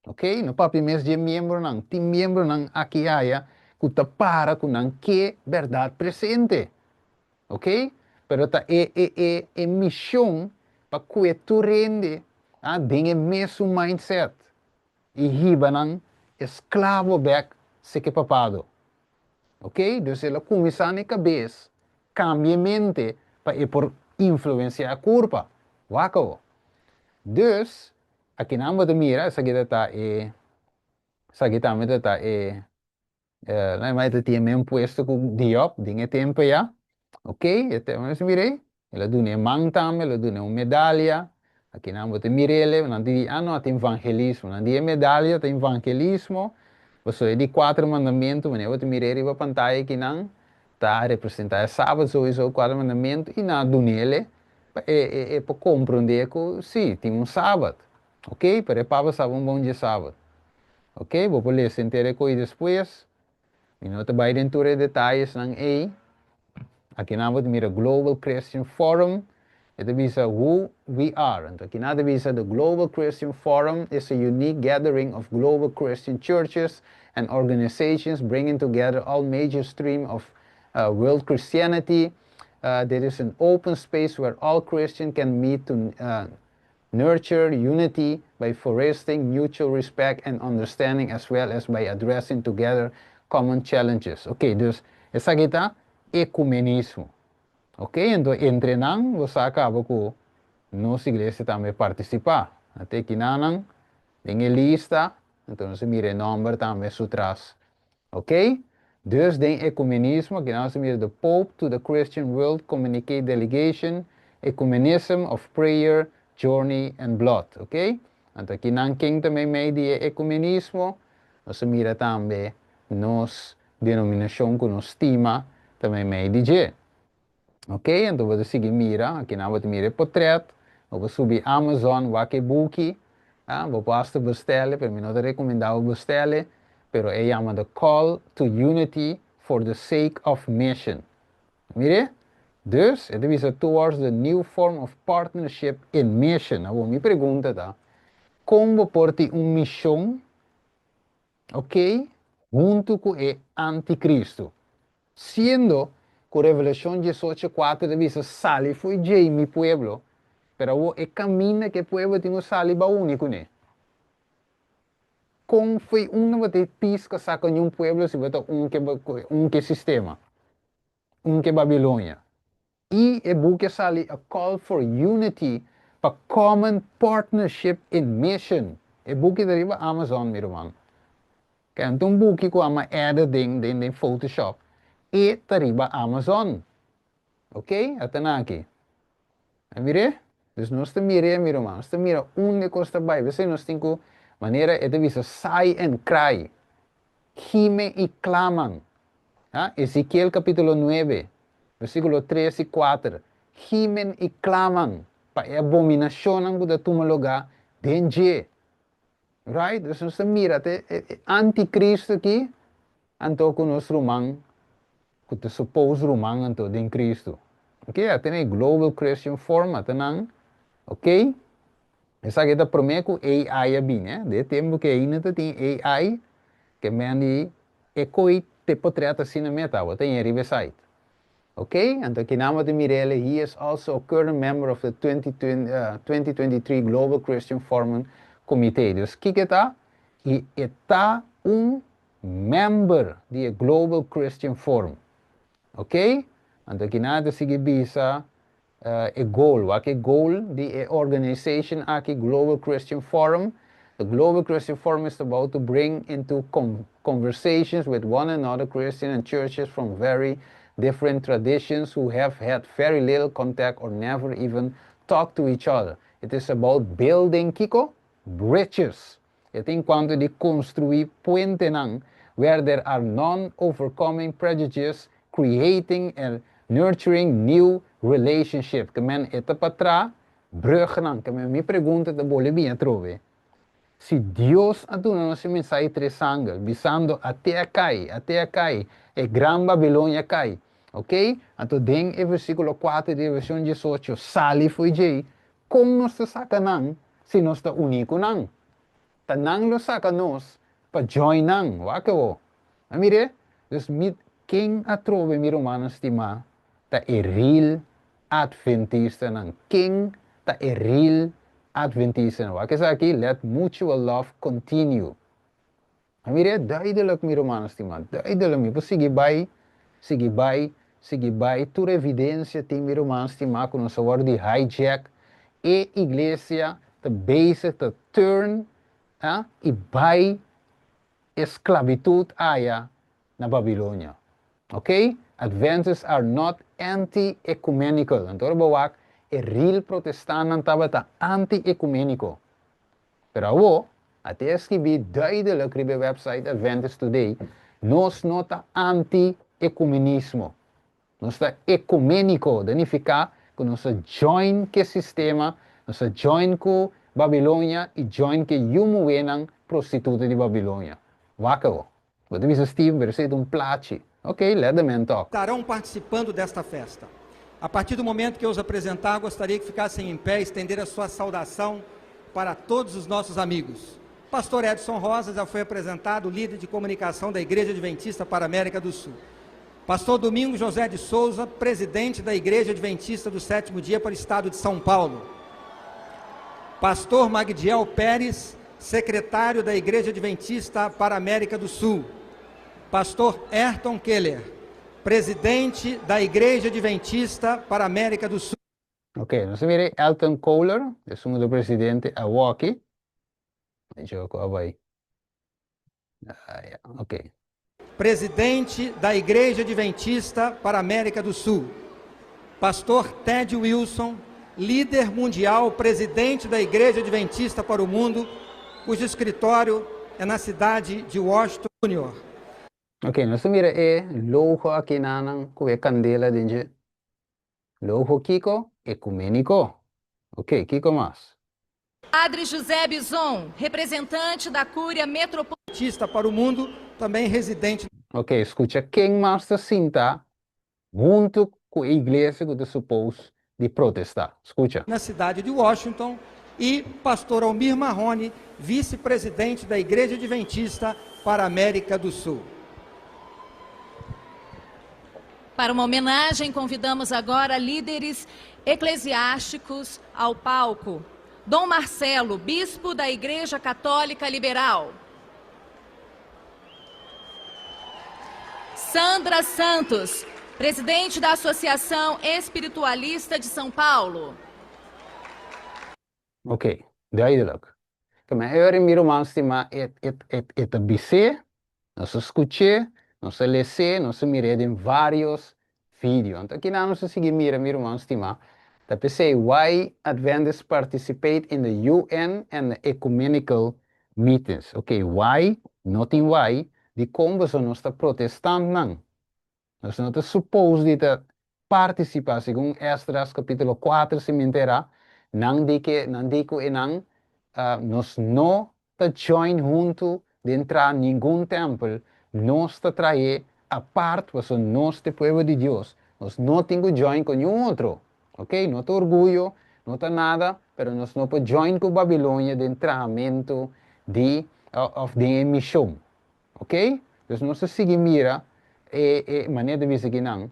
Ok? No papi mes de membro não, ti membro não aqui há, que tá para, que não que verdade presente. Ok? Pero ta é missão para que tu rende tem o mesmo mindset e riba não escravo back se que papado. Ok? Dus ela começa na cabeça, cambia mente para por influenciar a curva. Waco. Dus, aqui na mão da mira, essa aqui está mas tem mesmo puesto com diop, dinhe tempo já. Ok, mas mirei, ela dune mangtam, ela dune medalha, aqui não bote mirele, não diz, não tem evangelismo, não diz medalha, tem evangelismo, você de 4 mandamentos, mas eu te mirei para pantalla aqui não, tá representar sábado, sowieso 4 mandamentos, e não dune ele, para compreender que, sim, tem sábado, ok, para para sábado bom dia sábado, ok, vou ler se inteiro com depois, e não te vai dentro de detalhes não aí. Aqui na mira Global Christian Forum, It is who we are. And the Global Christian Forum is a unique gathering of global Christian churches and organizations bringing together all major streams of world Christianity. There is an open space where all Christians can meet to nurture unity by fostering mutual respect and understanding as well as by addressing together common challenges. Okay, dus essa kita ecumenismo. Ok, então entre nós, você acaba com nossa igreja também participar. Até que não tem lista, então você mira o número também atrás. Ok? Dus tem ecumenismo, que nós mira the Pope to the Christian World Communicate Delegation, Ecumenism of Prayer, Journey and Blood. Ok? Então aqui não quem também meio de ecumenismo, você mira também nos denominação que nos estima também meio de. Ok, então você seguir mira, aqui não vou mira portrait, vou subir Amazon, wake bookie, vou basta bestellen, para mim não te recomendava bestellen, pero é chamada Call to Unity for the Sake of Mission. Mire? Dus, het is towards the new form of partnership in mission. Nou, me pergunta, tá? Como porti missão, ok, junto com o anticristo. Sendo que Revelação 18:4 dice sali foi de mi pueblo, pero o e caminho que pueblo tem sali ba único né. Com foi bate pisca saca um pueblo se bota que sistema, que Babilônia. E e buque sali a call for unity, a common partnership in mission. E buque deriva Amazon, meu irmão. Que então buque com ama editing den Photoshop. E tariba Amazon. Ok? Até aqui. Mire? Dus nós te mire, meu irmão. Nós te mira onde costa vai. Você nós tem que maneira é de visa sai and cry. Gime e clamam. Ezequiel capítulo 9, versículo 3 e 4. Gimen e clamam. Pa abominação da tumma luga denje. Right? Dus nós te mira até anticristo aqui. Anto com nós romano. Que te suppose romano anto de Cristo. Ok? Até Global Christian Forum, até não. Ok? Essa aqui é primeiro que AI é bem, né? De tempo que ainda tem AI, que meni é coi te portrait assim na meta, tem em site. Ok? Então aqui namo de Mirelle, he is also a current member of the 2023 Global Christian Forum Committee. Dus kijk tá, e está member do Global Christian Forum. Ok? Então aqui nada se bisa goal. Aqui goal de organization aqui Global Christian Forum. The Global Christian Forum is about to bring into conversations with one another Christian and churches from very different traditions who have had very little contact or never even talked to each other. It is about building Kiko bridges. Het enquanto de construir puente where there are non-overcoming prejudices, creating and nurturing new relationships. Que men ete patra bruggen que men me pergunta de Bolivia trove. Se Deus atuna nosso mensagem três sangue, visando até cai, e Gran Babilônia cai. Ok? Então, den o versículo 4 de versão 18, sali foi jei, como nós saca não, se nós está único não. Ta não lo saca nós, para join não, wakawo. Amire? Dus quem a trove, meu irmão, estima, ta é real adventista não. Quem ta é real adventista. Wat is aqui? Let mutual love continue. Amire, duidelijk, meu irmão, estimado. Duidelijk, me seguir by, toda evidência tem, meu irmão, estimado, com nossa word de hijack, e igreja, te base, te turn, e by esclavitud aya na Babilônia. Ok? Adventists are not anti-ecumenical. Então, bawak, real protestant tabata anti-ecumenico. Pero até escrevi duidelijk op de website Adventist Today, nós nota anti-ecumenismo. Nós está ecumenico, significa que nós join que sistema, nós join com Babilônia e join que yumuenang prostituta de Babilônia. Wakawo. Você Steve, você um plaatje. Ok, let the man talk. Estarão participando desta festa. A partir do momento que eu os apresentar, gostaria que ficassem em pé e estender a sua saudação para todos os nossos amigos. Pastor Edson Rosa já foi apresentado, líder de comunicação da Igreja Adventista para a América do Sul. Pastor Domingos José de Souza, presidente da Igreja Adventista do Sétimo Dia para o Estado de São Paulo. Pastor Magdiel Pérez, secretário da Igreja Adventista para a América do Sul. Pastor Ayrton Keller, presidente da Igreja Adventista para a América do Sul. Ok, nós mire Elton Kohler, é o presidente a Walkie. Ok. Presidente da Igreja Adventista para a América do Sul. Pastor Ted Wilson, líder mundial, presidente da Igreja Adventista para o Mundo, cujo escritório é na cidade de Washington Júnior. Ok, nós mira logo aqui na candela de logo Kiko ecumênico. Ok, Kiko mais. Padre José Bison, representante da Cúria Metropolitana Para o Mundo, também residente. Ok, escuta, quem mais se sinta junto com a igreja que se supôs de protestar? Escuta. Na cidade de Washington, e pastor Almir Marrone, vice-presidente da Igreja Adventista para a América do Sul. Para uma homenagem, convidamos agora líderes eclesiásticos ao palco. Dom Marcelo, bispo da Igreja Católica Liberal. Sandra Santos, presidente da Associação Espiritualista de São Paulo. Ok, duidelijk. Maar er miro manstima et abc, nós escutei, nós lese, nós mirei em vários vídeos. Então aqui nós seguimos miro manstima. That say why Adventists participate in the UN and the ecumenical meetings. Okay, why? Nothing why. De como nós está protestando não. Nós não está suposto de participar, segundo Esdras capítulo 4 se menterá, não digo e não, nós não está join junto de entrar em nenhum templo, nós está trair a parte, nós é povo de Deus, nós não temos join com nenhum outro. Ok? Não tem orgulho, não tem nada, mas nós não podemos join com Babilônia de treinamento de missão. Ok? Então, nós seguimos a maneira de ver aqui não.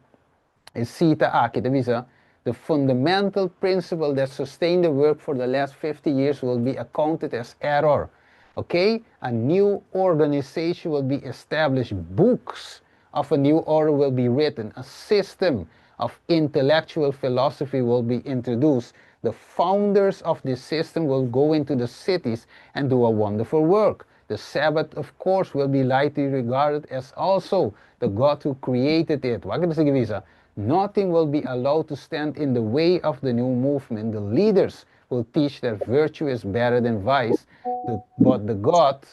Cita aqui, de ver the fundamental principle that sustained the work for the last 50 years will be accounted as error. Okay? A new organization will be established. Books of a new order will be written. A system of intellectual philosophy will be introduced. The founders of this system will go into the cities and do a wonderful work. The Sabbath, of course, will be lightly regarded as also the God who created it. Nothing will be allowed to stand in the way of the new movement. The leaders will teach that virtue is better than vice, but the God,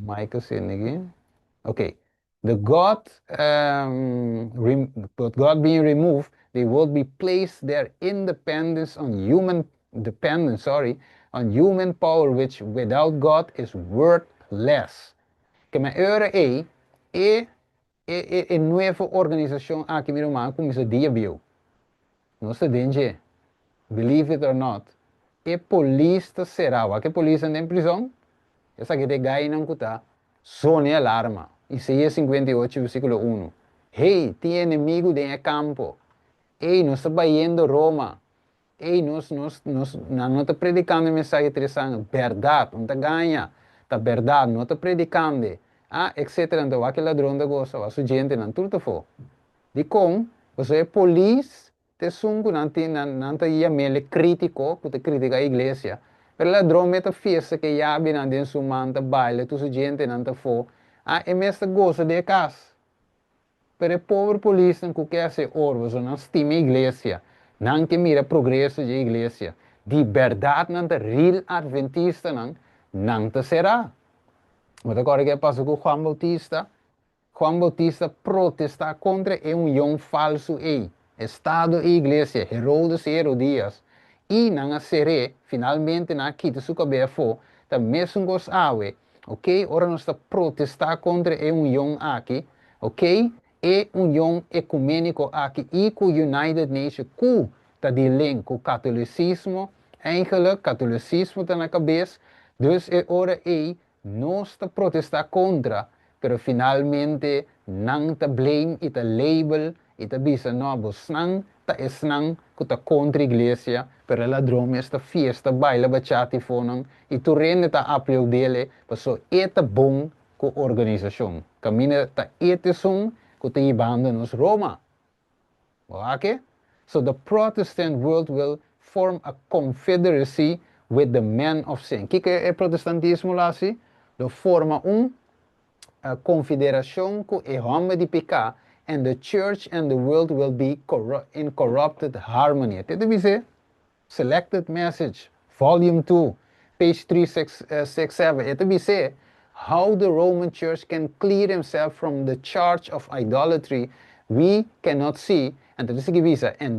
Michael saying again, okay, but God being removed, they will be placed their independence on human power, which without God is worthless. Que me ora nueva organização aqui meu irmão começa a dia viu. Não se denge, believe it or not. E polícia será, o que polícia na prisão? Essa que de gai não cuta, sone alarma. Isaías 58, versículo 1. Hey, tem inimigo de campo. Ei, nós estamos indo a Roma. Ei, nós não estamos predicando a mensagem interessante. Verdade, não está ganha. Está verdade, não está predicando. Etc. Então, aquele ladrão da gosta, a sua gente não tudo for. De como, você é polícia, te sungo, não está aí crítico, que te critica a igreja. Pero ladrão meta festa que já vem dentro sua manta, baile, tu sua gente não está for. É mesmo gosta de casa. Pero o pobre polícia não quer ser orvo, não estima a igreja. Não que mira progresso da igreja. De verdade, não está real adventista, não está será. Mas agora que passa com Juan Bautista? Juan Bautista protesta contra um falso Estado e igreja, Herodes e Herodias. E não será, finalmente, na quita sua cabeça, da mesma coisa, ok? Ora nós está protestar contra um aqui, ok? e União Ecumênico aqui e com United Nations ku tá de link com catolicismo, eigenlijk catolicismo está na cabeça, dus é hora aí nós está protestar contra, pero finalmente não tá blame e tá label e tá bisa novo snang tá snang com tá contra a igreja, pero ladrão esta fiesta baila bachata fonang e tu rende tá aplaudele, passo é tá bom com organização, camina tá ete sung com tá ibanda nos Roma, okay? So the Protestant world will form a confederacy with the men of sin. Kijk, het protestantismo lá assim, de forma confederação com o homem de pecado, and the church and the world will be in corrupted harmony. Dit is het. Selected Message, Volume 2, page 367. It is it. How the Roman Church can clear himself from the charge of idolatry we cannot see. And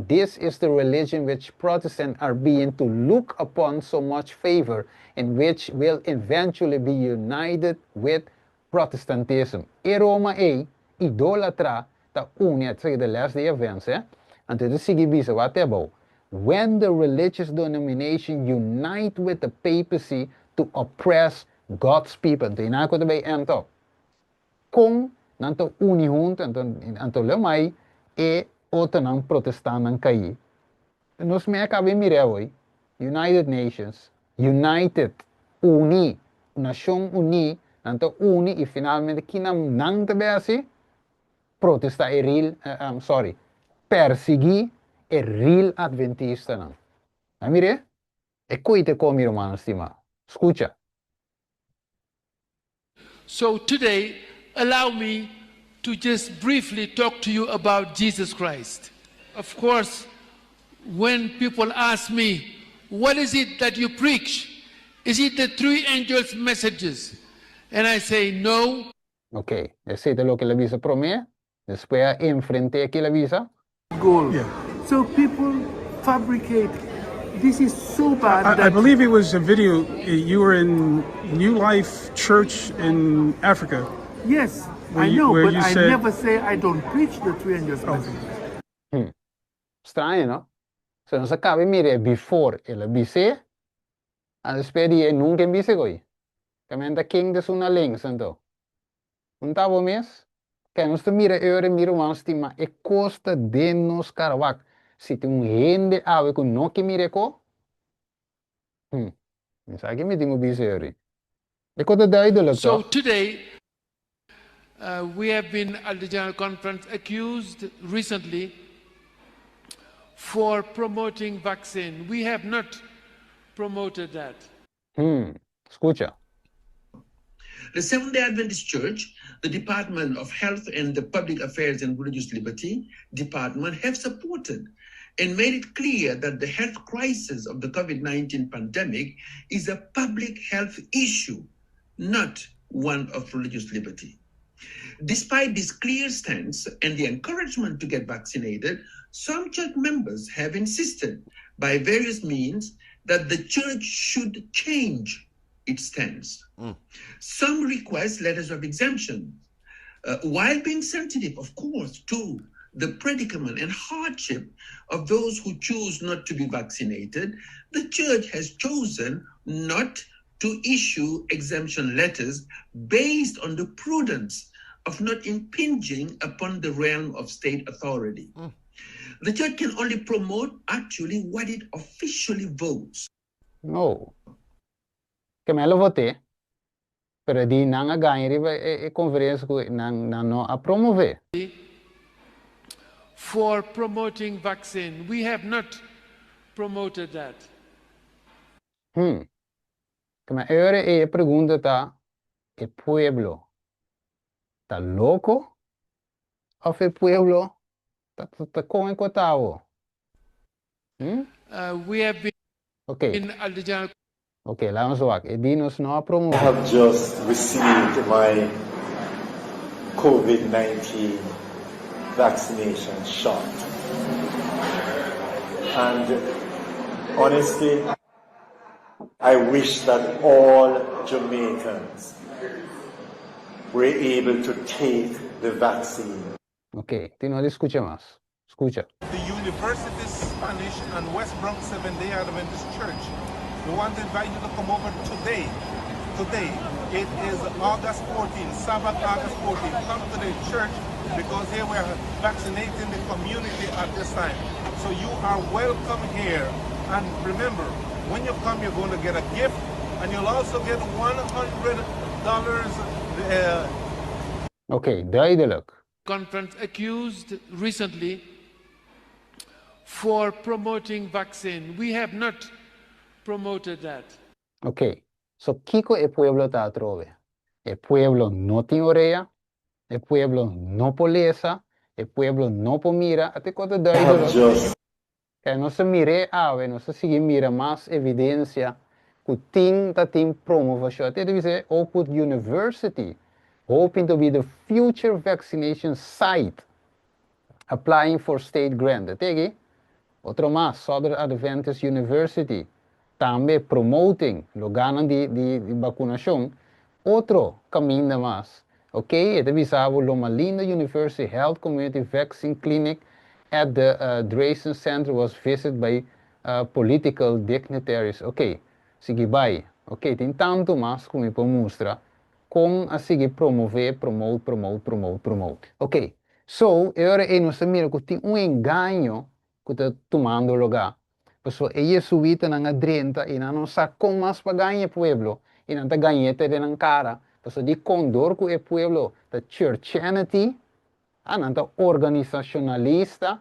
this is the religion which Protestants are being to look upon so much favor, and which will eventually be united with Protestantism. In Roma e idolatra ta unia the last day events, and this is what about when the religious denomination unite with the papacy to oppress God's people. Então, ina ko tabi ento. Kung nanto uni hunt anto lemai e outra não protestantes caí. Nós me acabei mirando, United Nations, United, uni, nação uni, nanto uni e finalmente que não tabi assim, protestar é real, persegui é real adventista não. A mire? E coite como irmão estima. Escucha. So today, allow me to just briefly talk to you about Jesus Christ. Of course, when people ask me, what is it that you preach? Is it the three angels' messages? And I say, no. Ok, ese es lo que la visa promete. Después enfrenté aquí la visa. Goal. Yeah. So people fabricate. This is so bad. I believe it was a video. You were in New Life Church in Africa. Yes, where I know, where but you I said, never say I don't preach the three angels' message. Estranho, no? Se non si capi mire before e la bise, alla spedi e nunca in bise coi. Camenta king de una link, santo. Un tavo mes? Che non sto mire ore miro mansti, ma e costa de nos carawak. Si te un hende ave con no che mire co? Mi sa che mi timo bise ore. E cosa dai dello So today, we have been at the General Conference accused recently for promoting vaccine. We have not promoted that. Escucha. The Seventh-day Adventist Church, the Department of Health and the Public Affairs and Religious Liberty Department have supported and made it clear that the health crisis of the COVID-19 pandemic is a public health issue, not one of religious liberty. Despite this clear stance and the encouragement to get vaccinated, some church members have insisted by various means that the church should change its stance. Some request letters of exemption, while being sensitive, of course, to the predicament and hardship of those who choose not to be vaccinated. The church has chosen not to issue exemption letters based on the prudence of not impinging upon the realm of state authority. The church can only promote actually what it officially votes. No. Che me lo voté, però di non a gagnare e conferenza che non a promuovere. For promoting vaccine, we have not promoted that. Come ora e pergunta ta il pueblo ta loco o il pueblo ta come cotavo? We have been in al General. Okay, laten we wachten. Dinos no promo. I have just received my COVID-19 vaccination shot. And honestly, I wish that all Jamaicans were able to take the vaccine. Ok, ti no escucha más. Escucha. The University Spanish and West Bronx Seventh-day Adventist Church. We want to invite you to come over today. Today, it is August 14th, Sabbath, August 14th. Come to the church because here we are vaccinating the community at this time. So you are welcome here. And remember, when you come, you're going to get a gift, and you'll also get $100. Ok, duidelijk. Conference accused recently for promoting vaccine. We have not promoted that. Ok, so Kiko e pueblo ta trove. E pueblo no tiene oreja, e pueblo no polesa, e pueblo no pomira, até quando duidelijk. Que não se mire ave, não se sigue mira mais evidência que tem promoção. Até deve ser ou que university hoping to be the future vaccination site applying for state grant. Até outro mais, Southern Adventist University também promoting lugar de vacunação. Outro caminho mais. Ok, deve ser Loma Linda University Health Community Vaccine Clinic at the Dresden Center was visited by political dignitaries. Ok, sige vai. Ok, tem tanto mais como para mostrar com a seguir promover, promote. Ok, so, agora é nossa mira que tem engano que está tomando lugar. Pessoal, ela subita na 30 e não sabe como mais para ganhar pueblo. E não está ganhando de cara. Pessoal, de condor que é pueblo, da Churchianity, não está organizacionalista,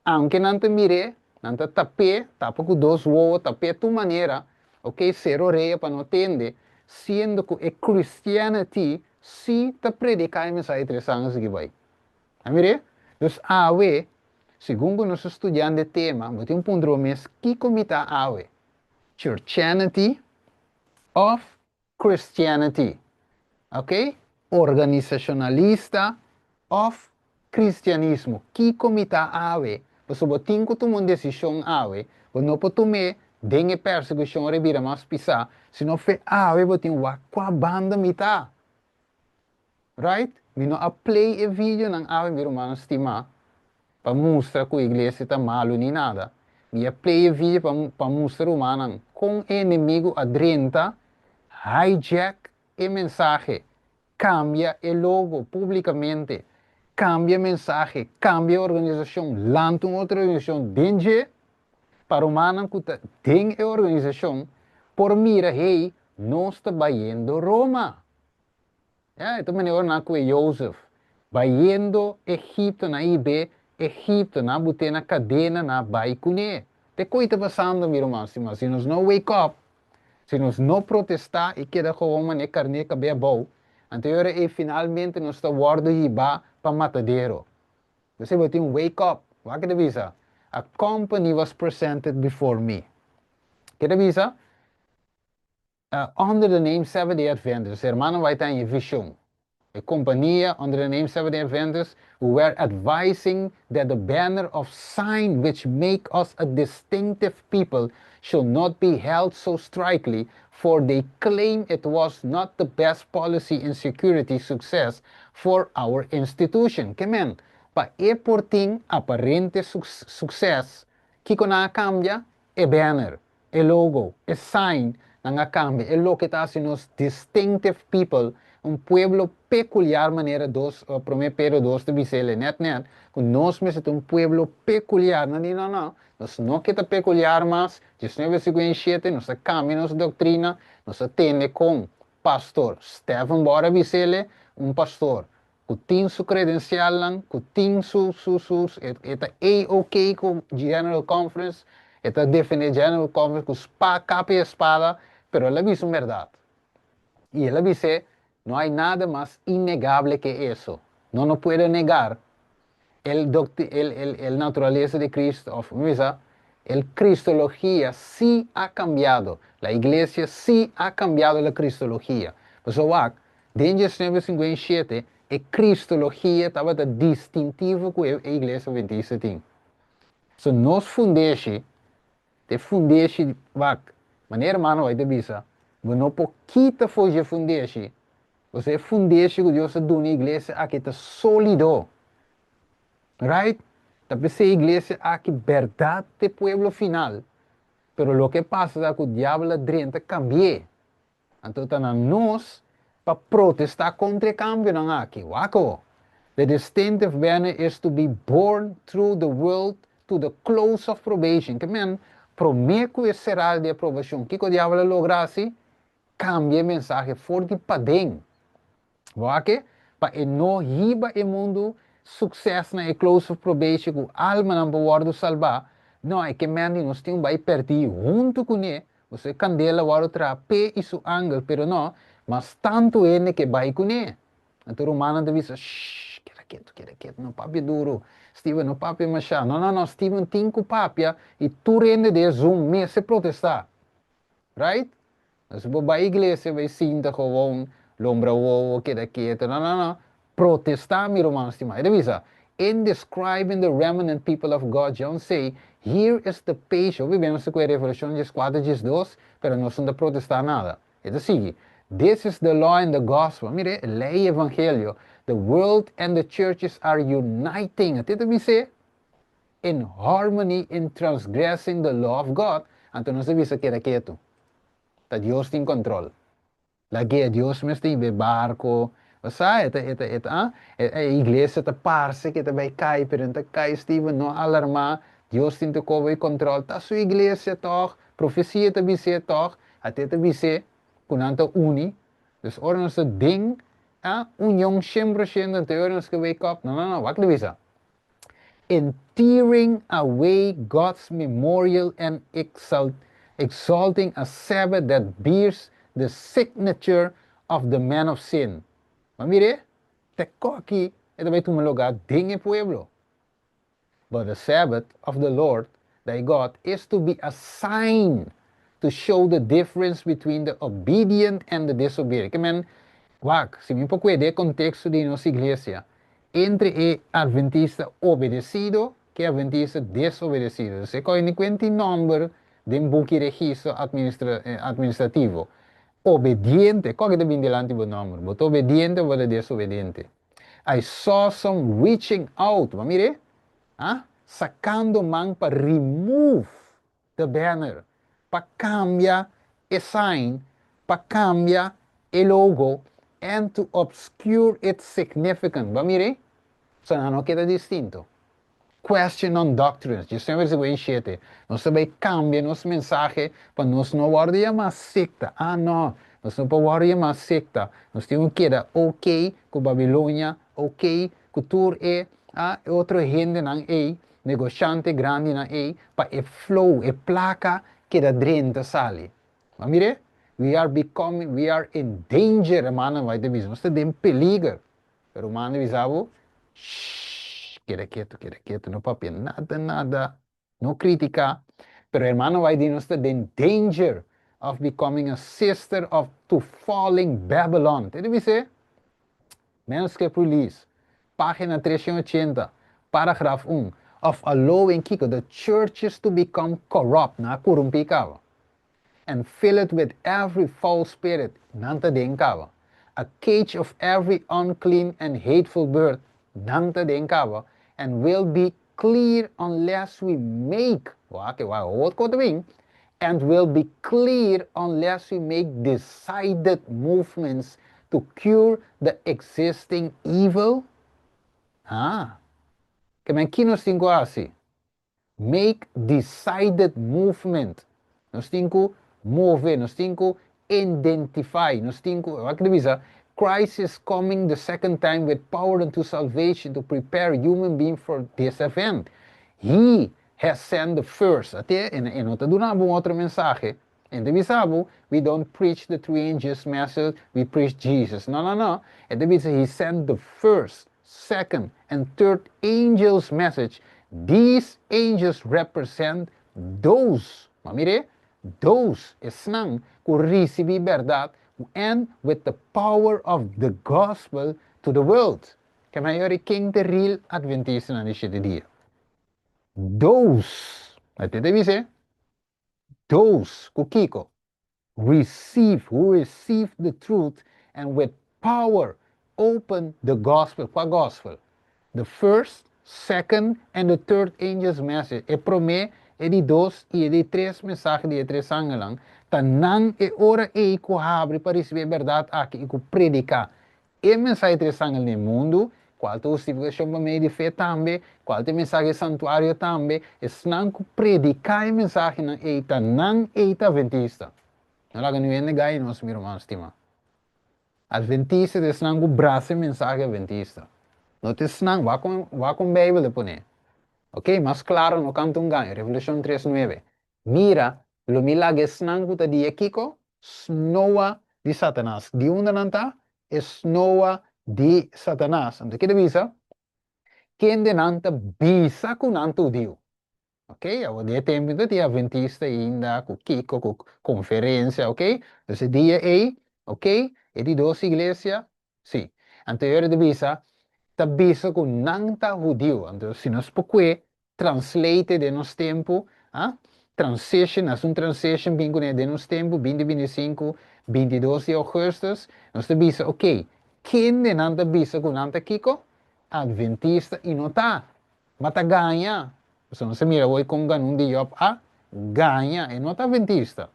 aunque não te mire, não te tapa com dois ovos, tape tu maneira, ok, ser oreia para não entender, sendo que é Christianity, se te predicar a mensagem de 3 anos que vai. Mire? Então, segundo nós estudando o tema, vou ter ponto mês que comita awe. Churchianity of Christianity. Ok? Organizacionalista of cristianismo. Que comita awe. Você tem que tomar uma decisão awe. Você não pode tomar dengue perseguição revira mais pisar. Se não for awe, você tem uma banda mita. Right? Me não play o vídeo ng awe, meu irmão estima. Para mostrar que a igreja está malo nem nada. Me play o vídeo para mostrar o humano com inimigo adrenta, hijack a mensagem, cambia o logo publicamente, cambia a mensagem, cambia a organização, lança outra organização dentro para o humano que tem a organização, por mira, hey, nós está indo Roma. Ito maniwala na ko Joseph. Bayendo Egipto na ibe, Egipto na bute na cadena na bay kune. Te ko ito pasando, mi romance, mas se nós não wake up, se nós não protestar e queda gewoon man e carne cabe bom, anterior e finalmente nós está guardo iba pa matadero. Você vai ter wake up. Wag que visa? A company was presented before me. Que visa? Under the name Seventh-day Adventist, hermano vai estar em vision. A companhia under the name Seventh-day Adventist who were advising that the banner of sign which make us a distinctive people should not be held so strictly, for they claim it was not the best policy in security success for our institution. Kemen, pa e porting aparente success, kiko na cambia e banner, e logo, e sign, na cambia, e lo que está nos distinctive people, pueblo peculiar maneira dos, primeiro Pedro 2 de Bisele, net, que nós mesmo pueblo peculiar, não, nós não que está peculiar, mas, 1957, nossa caminho, nossa doutrina, nós atende com pastor Stephen Bora Bisele, pastor, que tem sua credencial, que tem está A-OK com General Conference, está defender General Conference, com capa e espada, pero ela diz a verdade. E ela dice, no hay nada más innegable que eso. No nos puede negar el naturaleza de Cristo. El cristología sí ha cambiado. La iglesia sí ha cambiado la cristología. Pues desde 1957, la cristología estaba distintivo con la iglesia 27. So nos fundece, maneira mano vai te bisa, mas não pouquita foge fundece. Você fundece que Deus dá na igreja aqui está sólido. Right? Tapi se iglesia aqui verdade de pueblo final. Pero lo que pasa é que o diabo drenta cambie. Então tá na nós para protestar contra o cambio não aqui. Waco. The distinctive banner is to be born through the world to the close of probation. Que men prometo e será de aprovação. Que o diabo logra assim? Cambia mensagem forte para dentro. Waque? Para não riba o mundo sucesso na close of probation com alma não pode salvar. Não, é que men nós temos vai perder junto com ele. Você candela o outra pé e seu ângulo, pero não, mas tanto ele que vai com ele. Então o humano deve dizer, shh, queda quieto, não papi duro. Steven, não papi machado. Não, Steven tem que papia e tu rende de zoom, me se protestar. Right? Als we bij iglesia wij zien dat gewoon lombra wo queda quieto. No. Protestar mi romans timai. Revisa. In describing the remnant people of God, John say, here is the patient. Vivemos com a Revolução de 4 de 2, pero não são de protestar nada. É assim. This is the law and the gospel. Mire, lei evangelho. The world and the churches are uniting. Até te dice, in harmony in transgressing the law of God. Então não se visa queda quieto. Tá Deus tem controle. Lá que Deus me tem barco, sabe? A igreja tá parse que tá vai cair, pero não cai, Steven, não alarmar. Deus tem que cover controle. Tá sua igreja toch, profecia tá bise toch, até tá bise, kunanta uni. Dus ora nosso ding, união 100% até ora nos que wake up. Não, wat bise. In tearing away God's memorial and exalting a Sabbath that bears the signature of the man of sin. Mas mire, teko aqui, é também um lugar dingue pueblo. But the Sabbath of the Lord, thy God, is to be a sign to show the difference between the obedient and the disobedient. Que men, se me pouco é contexto de nossa igreja, entre o adventista obedecido que adventista desobedecido. Se coi quanti número de um book registro administrativo. Obediente, qual que é bem delante do número? But obediente ou desobediente? I saw some reaching out, mas mire, sacando mão para remove the banner, para cambiar o sign, para cambiar o logo, and to obscure its significance. Mas mire, isso não queda distinto. Question on doctrines. Eu sempre digo em 7. Nós também cambia nosso mensagem para nós não guardar mais secta. Não. Nós não podemos guardar mais secta. Nós temos que dar ok com Babilônia, ok com Tur outra gente não é, negociante grande não é, para o flow, a placa que da drenta sale. Mas mire, we are in danger, hermano, vai ter visto. Nós estamos em perigo. Pero, hermano, visavo, queda quieto, no papi, nada, no crítica. Pero hermano, vai dizer, nós estamos in danger of becoming a sister to falling Babylon. Tem que dizer? Manuscript Release, página 380, paragrafo 1, of allowing the churches to become corrupt, corrompido, and fill it with every foul spirit, nanta denkava, a cage of every unclean and hateful bird, nanta denkava, and will be clear unless we make, and will be clear unless we make decided movements to cure the existing evil. Que men aqui nós temos assim, make decided movement. Nós temos que mover, nós temos que identify, nós temos que, Christ is coming the second time with power unto salvation to prepare human beings for this event. He has sent the first. Até, e não está dando outra mensagem. Então, we don't preach the three angels message, we preach Jesus. No. Então, he sent the first, second, and third angels message. These angels represent those, mire, those estão que recebem verdade and with the power of the gospel to the world. Que maior quem é real adventista neste dia. Those, até deve ser, those, Kukiko, who receive the truth and with power open the gospel. Qual gospel? The first, second and the third angel's message. E prome e di dos e di tres mensajes de tres ángeles. Tanan e ora e ku abre para receber verdade aqui e ku predicar. E mensagem de tres ángeles no mundo, qual tu justificação para meio de fé também, qual tu mensagem santuário também, e senão ku predicar a mensagem na eita nan eita adventista. Não lá que não é negar nós, meu irmão, estima. Adventista é senão ku braço mensagem adventista. Não te senão, vá com Bíblia depois. Ok, mas claro, no canto ganho, Revolução 3:9. Mira, lo milagre snangu ta di ekiko, snowa di Satanás. Di unda nanta, é snowa di Satanás. Então, que devisa? Quem de nanta bisa com nanta udio. Ok, ao dia tempo de adventista ainda, com kiko, com conferência, ok? Esse dia aí, ok? E de 12 igreja, sim. Anterior de visa, tabisa com nanta judio. Então, se nós pouco translate de nos tempo, transition, as transition bingo de nos tempo, 2025, 22 de agosto, nós tabisa, ok, quem de nanta bisa com nanta kiko? Adventista e nota, mata ganha. Se não se mira hoje com ganhar de job, ganha, e nota adventista.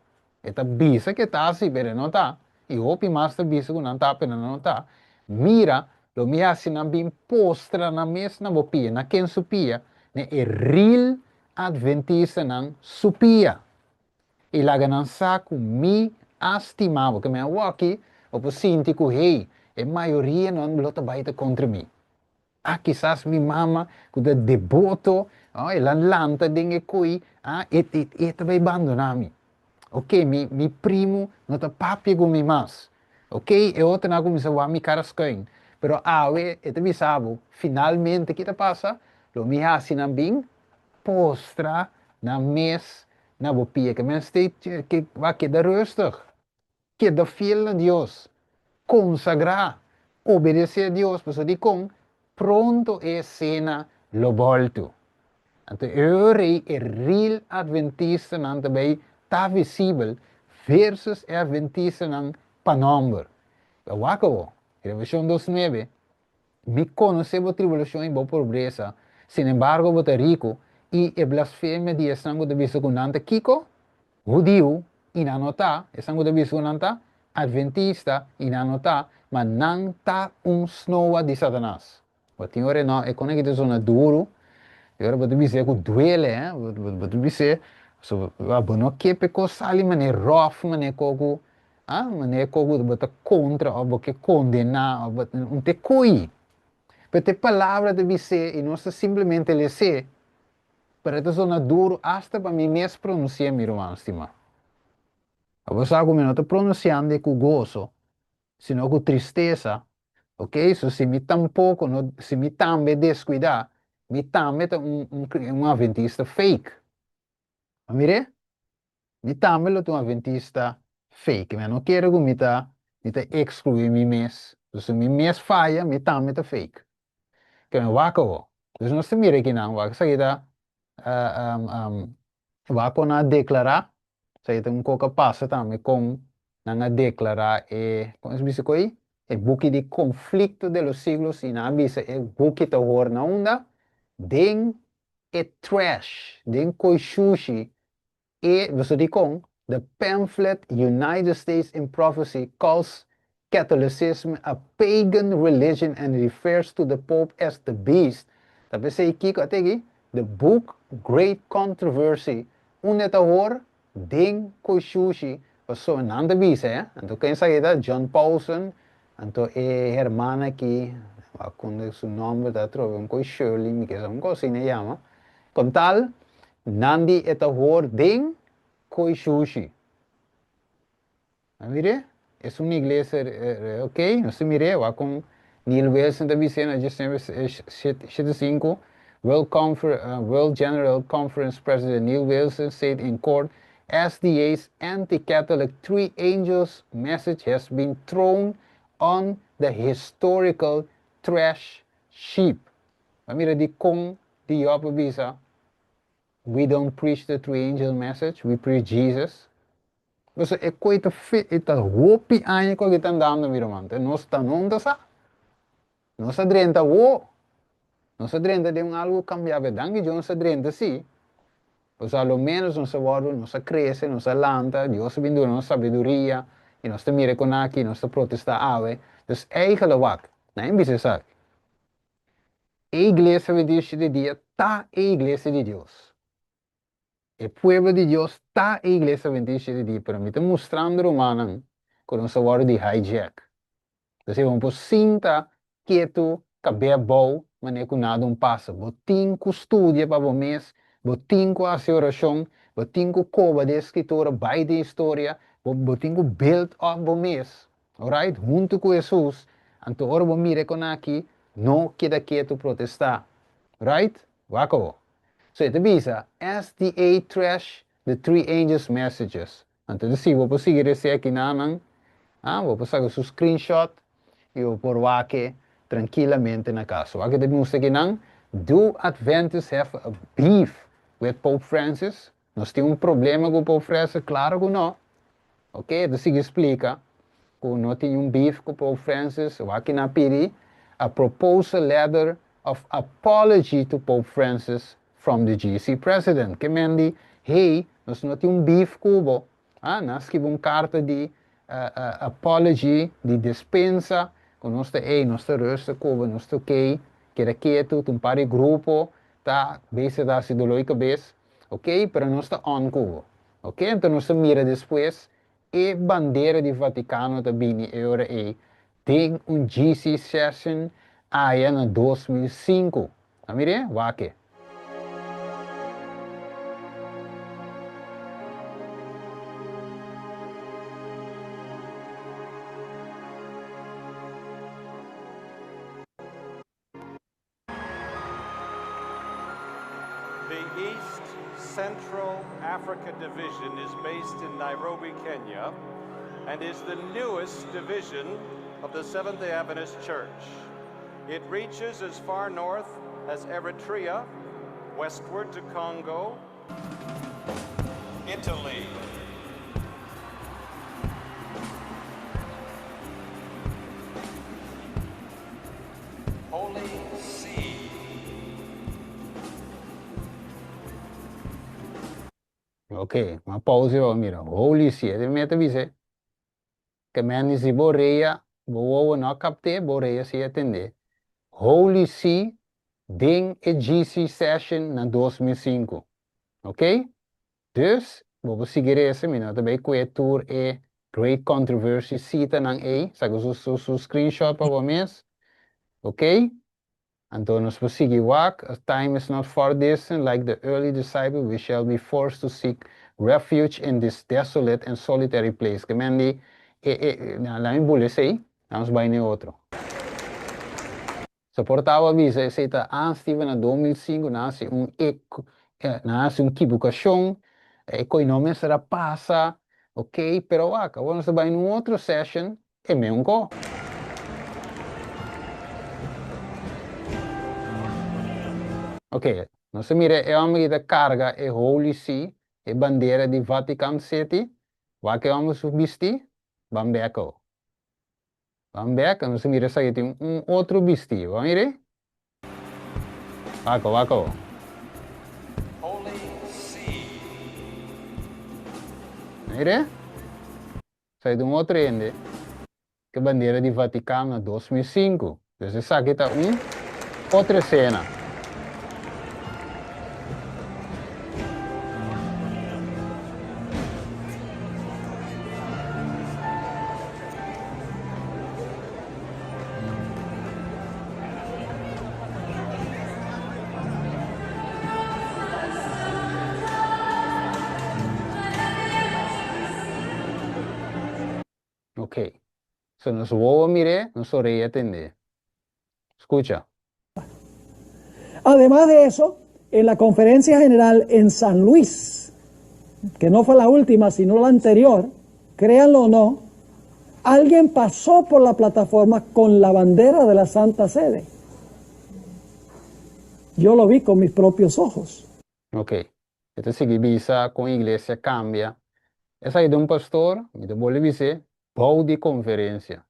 Eta bisa que tá assim, pero não tá. E hopi master bisa que não tá, pero não tá. Mira, lo mi assim na bim postra na mes na bopia, na quem supia, né é real adventista não supia. E lá ganan saco mi estimava, que me aqui, o po sinti que hey, a maioria não blota baita contra mim. Quizás mi mama, que é devoto, ela lanta dinge kui, e vai abandonar-me. Ok, mi primo não tá papi com mi mas. Ok, e outra não começou a me cara esquem. Pero awe, e te sabe, finalmente, que te passa? Lo mi assim bem, postra na mes, na bopia, que men steeds, que vai quedar rustig. Queda fiel a Deus. Consagrar, obedecer a Deus, por isso de com, pronto é cena lo volto. Então, eu é real adventista não também está visível versus adventista não para número. Eu acabo, Revolução 29, me conheceu a tribulação e boa pobreza, sin embargo, eu estou rico e a blasfêmia de sangue de vista com nanta kiko, judeu, e não nota, e sangue de vista com nanta, adventista, e não nota, mas não está snowa de Satanás. O senhor não é quando que zona duro, agora vou dizer que duele, vou dizer, so, não que peco sali, mas é rough, mas é cogo, mas é cogo, bota contra, ou porque condenar, ou não te coi. Porque palavra de dizer, e não simplesmente lhe ser, para essa zona duro, hasta para mim mesmo pronunciar, meu irmão, estima. Você sabe como eu não estou pronunciando com gozo, senão com tristeza, ok? So, se me tampouco, se me também descuidar, me também é um adventista fake. Mire? Me também é um adventista fake. Eu não quero que me excluir me mesmo. Se me mesmo falha, me também é fake. Que me vaca. Então, não se mire aqui não, vaca. Isso aqui tá, vaca na declarar, isso aqui tem coca passa também com na declarar como se diz aí? O buque de conflito de los siglos e na bisa o buque de horror na onda den trash den coixuxi e você diz com the pamphlet United States in Prophecy calls Catholicism a pagan religion and refers to the Pope as the beast. Tapi sa ikiko até aqui the book Great Controversy uneta horror den coixuxi so nanda bisa então quem sabe John Paulson então hermana que quando seu nome está trocando com Shirley me que são coisas né chama com tal nandi eta hor den coixuxi mire é uma igreja ok não se mire va com Neil Wilson da Vicena de 75 World General Conference President Neil Wilson said in court SDA's anti-Catholic Three Angels message has been thrown on the historical trash heap. Mira di kung di yopa bisa, we don't preach the three angel message, we preach Jesus. Kasi eko ita hopi anya ko kita andando miramante, nos tanong ta sa. Nos adrenta wo. Nossa drenta de algo cambiava, dangue de nossa drenta, sim. Pues a lo menos nossa wordo, nossa cresce, nossa lanta, Deus bendiga nossa sabedoria, e nós mira com aqui, nós protestar ave. Dus eigenlijk wat, nem bisa sabe. A igreja de Deus de dia tá a igreja de Deus. O povo de Deus está a igreja de dia, pero me está mostrando romano com nossa wordo de hijack. Então, vamos sinta quieto, cabelo bom, mas não nada passa. Botim custódia para vocês, botim com a oração, botim com coba de escritora, by de história, botim com build up vocês. Alright? Junto com Jesus, então agora vamos mirar com aqui, não queda quieto protestar. Right? Wako. So ito bisa, SDA trash the three angels messages. Então, se vou seguir esse aqui na vou passar o screenshot e eu por aqui tranquilamente na casa. Aqui de música que não, do Adventists have a beef with Pope Francis? Nós temos problema com Pope Francis? Claro que não. Ok? Então, se explica que não tem beef com Pope Francis, aqui na piri, a proposal letter of apology to Pope Francis from the GC president. Que mendi, hey, nós não temos beef com o nós escrevemos carta de apology, de dispensa, com nós resta Cuba, nós ok, que era quieto, um par de grupo, tá, base da sidoloica base, ok, pero nós está on Cuba, ok, então nós mira depois, e bandeira de Vaticano também, tem GC session aí na 2005, amire, wake. The East Central Africa Division is based in Nairobi, Kenya, and is the newest division of the Seventh-day Adventist Church. It reaches as far north as Eritrea, westward to Congo, Italy, Holy See. Ok, ma pauze va mira, Holy See, de meta vise. Que meni si boreia, boa não capte, boreia se atender. Holy See, ding e GC session na 2005. Ok? Dus, vou seguir esse, mina, também tour e great controversy, cita nang A, sabe o screenshot para vocês. Ok? Então, nós vamos seguir wak, as time is not far distant, like the early disciples, we shall be forced to seek refuge in this desolate and solitary place. Que mendi, lá em Bulesei, vamos vai em outro. Suportava visa, esse está antes na 2005, nasce nasce equivocação, a economia será passa, ok, pero wak, agora nós vai em outro session, e me go. Ok, nós mira é uma da carga é Holy See, é bandeira de Vatican City, vai que vamos vestir, Bambeco. Bambeco, nós mira sai tem outro vestir, vamos ver? Vaco. Holy See. Mire? Sai de outro ende, que bandeira de Vaticano 2005. Você sabe que tá outra cena. Ok. So nos vamos a mirar, nos oré atender. Escucha. Además de eso, en la conferencia general en San Luis, que no fue la última, sino la anterior, créanlo o no, alguien pasó por la plataforma con la bandera de la Santa Sede. Yo lo vi con mis propios ojos. Ok. Esto significa con iglesia cambia. Esa es de un pastor, me vuelve a decir, bau de conferência.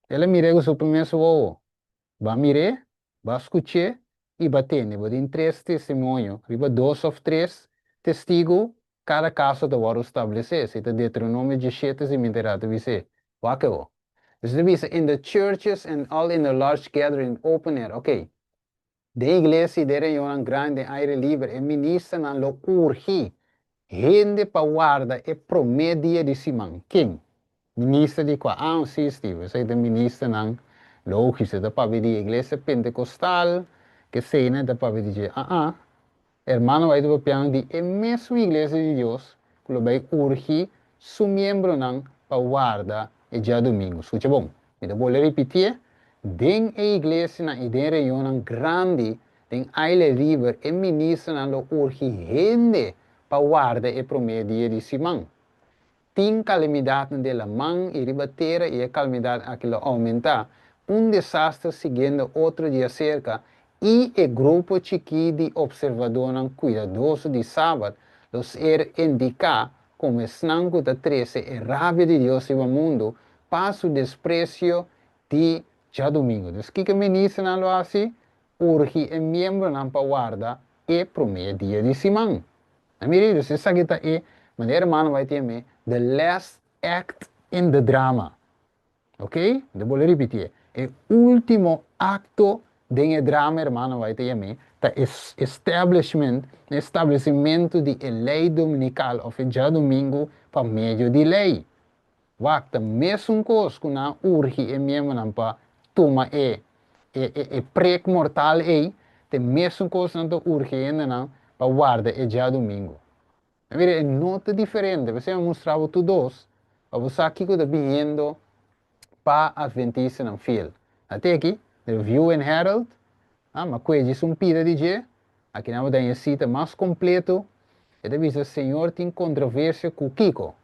Ele mire o seu primeiro ovo. Vai mirar, vai escutar, e batendo, em 3 testemunhos, riba 2 ou 3 testigos, cada caso da hora estabelecer. Se está Deuteronômio 17 e mentirá, dizer, wakawo. Dus dat is in the churches and all in the large gathering open air. Okay. De iglesia de reunião grande aire livre e ministra na lo urgi. Hende pa guarda e promedia di simang. King. Ministra di qua Steve. Sei de ministra nan logisch da pa di iglesia pentecostal que cena da pa di hermano vai do piano di e mesmo iglesia de Deus, que vai urgi su membro nan pa guarda e já domingo. Escuta bom. Me vou repetir. Den e iglesia na idea reunião grande, den aile river e ministra na lo urgi hende pa guarda e promedia di simang. Tin calamidade de la man e ribatera e a calamidade aquilo aumenta. Desastre seguindo outro dia cerca e o grupo chiqui de observadores cuidadoso de sábado los indica como snango da 13 e rabia de Deus no mundo para o desprezo de já domingo. Então, que ministra não lo assim? Urge e membro não para guarda e promedia de Simão. Mire, você sabe que é maneira mano vai ter the last act in the drama. Ok? Devo repetir. O último acto do drama, hermano, vai ter tá estabelecimento de lei dominical, ou já domingo, para meio de lei. Wacta mesmo coisa que na urge e mesmo para tumma prec mortal te mesmo coisa não urge ainda para guarda e já domingo. É nota diferente, você mostrava tudo dois, você aqui que está vindo para Adventista não fiel. Até aqui, the View and Herald, mas coisa um pira de dia, aqui não tem a cita mais completo, e deve ser Senhor tem controvérsia com Kiko.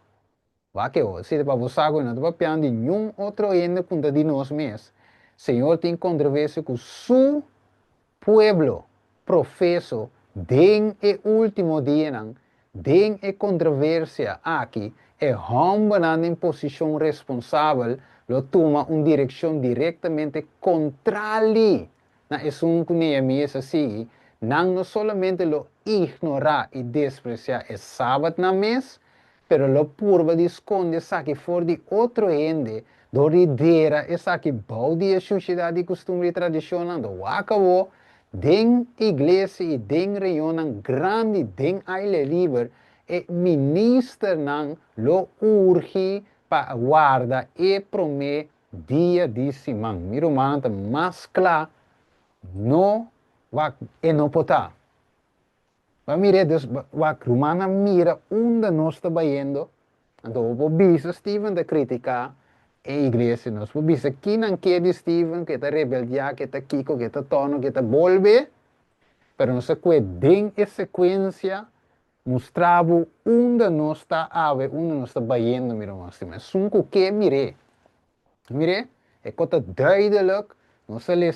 Vai que o se para você agora não vai piando de nenhum outro ainda conta de nós mesmos. Senhor tem controvérsia com seu pueblo, professo, den e último dia não, den e controvérsia aqui, é rombanando em posição responsável, lo toma uma direção diretamente contrária. Na é que Neemias assim, não somente lo ignorar e despreciar o sábado na mês, pero lo purva de esconde saque for de outro ende, do ridera e saque balde a sociedade, costume e tradição do acabou, den igreja e den reunião grande, den aile livre, e ministra não lo urge para guarda e promete dia de semana. Miro manta mais claro, não vai e não potar. Mas mire, a romana mira onde nós estamos indo. Então, o bispo Steven de criticar a igreja. Nós o bispo aqui não quer de Steven, que está rebeldia, que está Kiko, que está Tono, que está Bolbe. Mas nós temos a sequência, mostrava onde nós estamos onde nós estamos indo, mira, mas sunco que mire. Mire, é coisa duidelijk, nós lê,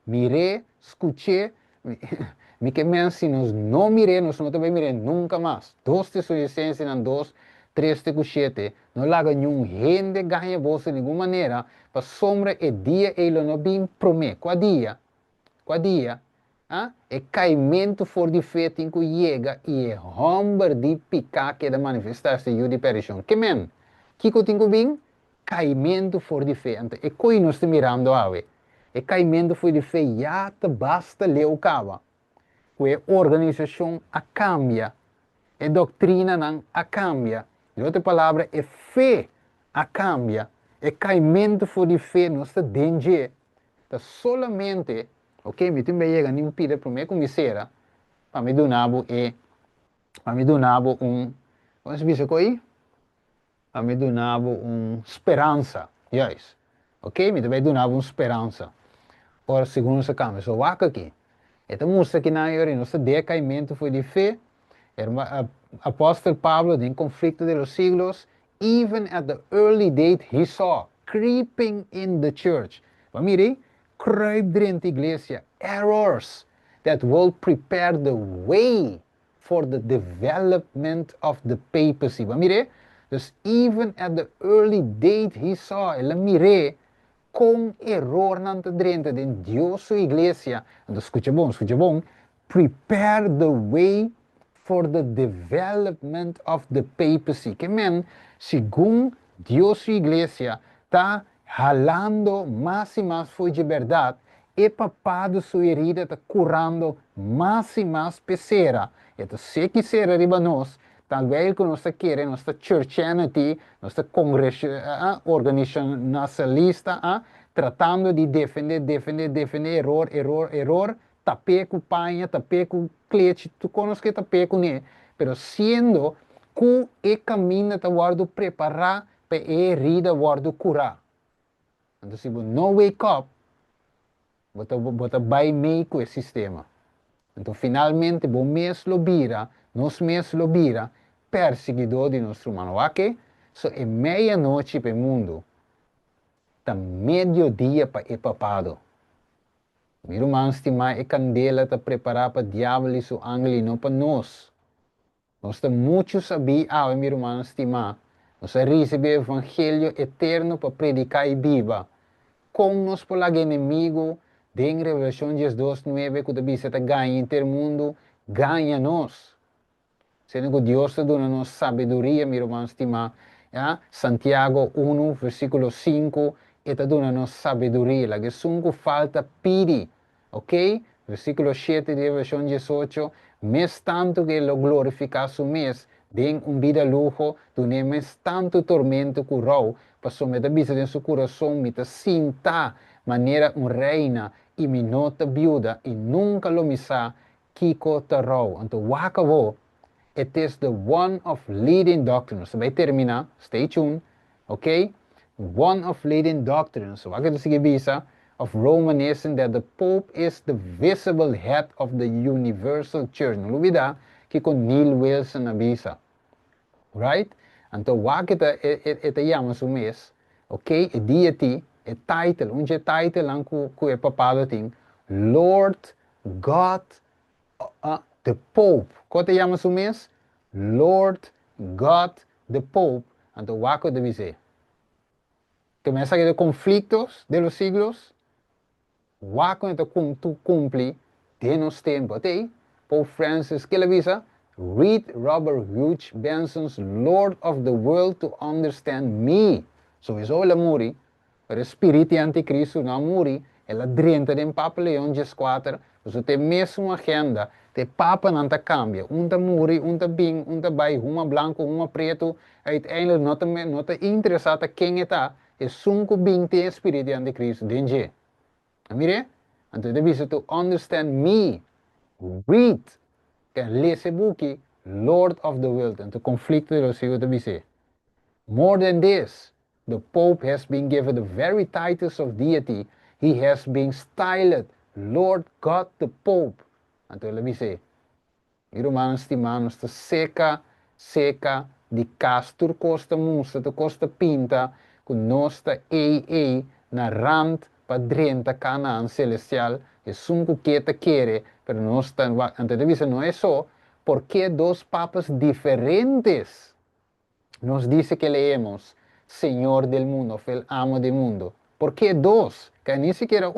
mire, escute, me que se nós não miremos, nós não também miremos nunca mais. 2 Tessalonicenses, 2, 3 7, não larga nenhum gente ganha bolsa de nenhuma maneira, para sombra e dia ele não bem promete. Qual dia? É caimento for de fé tem que chega e é romper de picar que é da manifestação de perição. Que men? Que tem que bem? Caimento for de fé. Então, é coi nós estamos mirando a ver. É caimento for de fé, já te basta ler o cava. A organização a cambia, a doutrina não a cambia. Em outra palavra, é fé a cambia. É caimento for de fé, não está dentro. Então, solamente, ok, me também chega nem pida para mim como será, para me donar como se diz aí? Para me donar esperança, yes. Ok, me também donar esperança. Ora, segundo essa cambia, só vaca aqui. Então, mostra que na hora nosso decaimento foi de fé. Apóstolo Pablo, em conflito dos siglos, even at the early date, he saw creeping in the church. Mire, kruip dentro da igreja, errors that will prepare the way for the development of the papacy. Mire, dus even at the early date, he saw, ele mire, com error não te drenta de Deus sua igreja. Então, escuta bom. Prepare the way for the development of the papacy. Que men, segundo Deus sua igreja, está jalando mais e mais foi de verdade, e papado sua herida está curando mais e mais pesera. Então, se quiser arriba nós, talvez que nós queremos, nossa Churchianity, nossa organização nacionalista, tratando de defender, error, tapeco panha, tapeco clete, tu conosco que tapeco né, pero sendo que e caminho tá guardo preparar para e herida guardo curar. Então se não wake up, bota vai meio com o sistema. Então finalmente bom mês lo vira, nos mês lo vira, perseguidor de nosso humano. Ok? So é meia-noite para o mundo, tá meio-dia para e papado. Meu irmão, estimar e candela está preparada para o diabo e seu anjo, não para nós. Nós temos muito saber, meu irmão, estimar. Nós recebemos o evangelho eterno para predicar e viva. Com nós por lá inimigo, em Revelação 2:9, que você ganha em ter mundo, ganha nós. Sendo que Deus está dando nos sabedoria, meu irmão, estimar. Santiago 1, versículo 5, está dando nos sabedoria. La que sunco falta pidi. Ok? Versículo 7 de Revelación 18, mes tanto que lo glorifica su mes, den un vida lujo, dune mes tanto tormento curou, passou me da bisa de su coração, me ta sinta, maneira un reina, e me nota viuda, e nunca lo misa, kiko tarou. Então, wakavo, it is the one of leading doctrines. So, vai terminar, stay tuned, ok? One of leading doctrines. So, wakit sige bisa, of Romanism that the Pope is the visible head of the universal church. Não olvida que com Neil Wilson avisa. Right? Então, wakita ita yamas o mês, ok? E deity, e title, onde title lang ku e papado ting, Lord God, the Pope. Kote yamas o mês? Lord God, the Pope. Então, wako deve ser. Que mensaje de conflictos de los siglos, Waco então tu cumpre de nos tempos. Pope Francis que ele avisa, read Robert Hugh Benson's Lord of the World to Understand Me. So isso é muri, o espírito anticristo não muri, ela drenta de Papa Leão 14, você tem mesmo agenda, te Papa não te cambia, tá muri, tá bing, tá bai, uma branco, uma preto, uiteindelijk não te interessado quem está, é sunco bing te espírito anticristo, dengue. Mire, então deve to understand me, read, can lees book, Lord of the World, então conflito de los siglos deve ser. More than this, the Pope has been given the very titles of deity. He has been styled Lord God the Pope. Então deve ser. Irmãos, estimados, está seca, de castor costa musa, de costa pinta, com nossa ei, na rand, padrenta Canaã celestial, e sunco que te quer, pero não está, antes não é só, porque dois papas diferentes nos dice que leemos, Senhor del mundo, el amo del mundo. ¿Por qué dos? Que ni siquiera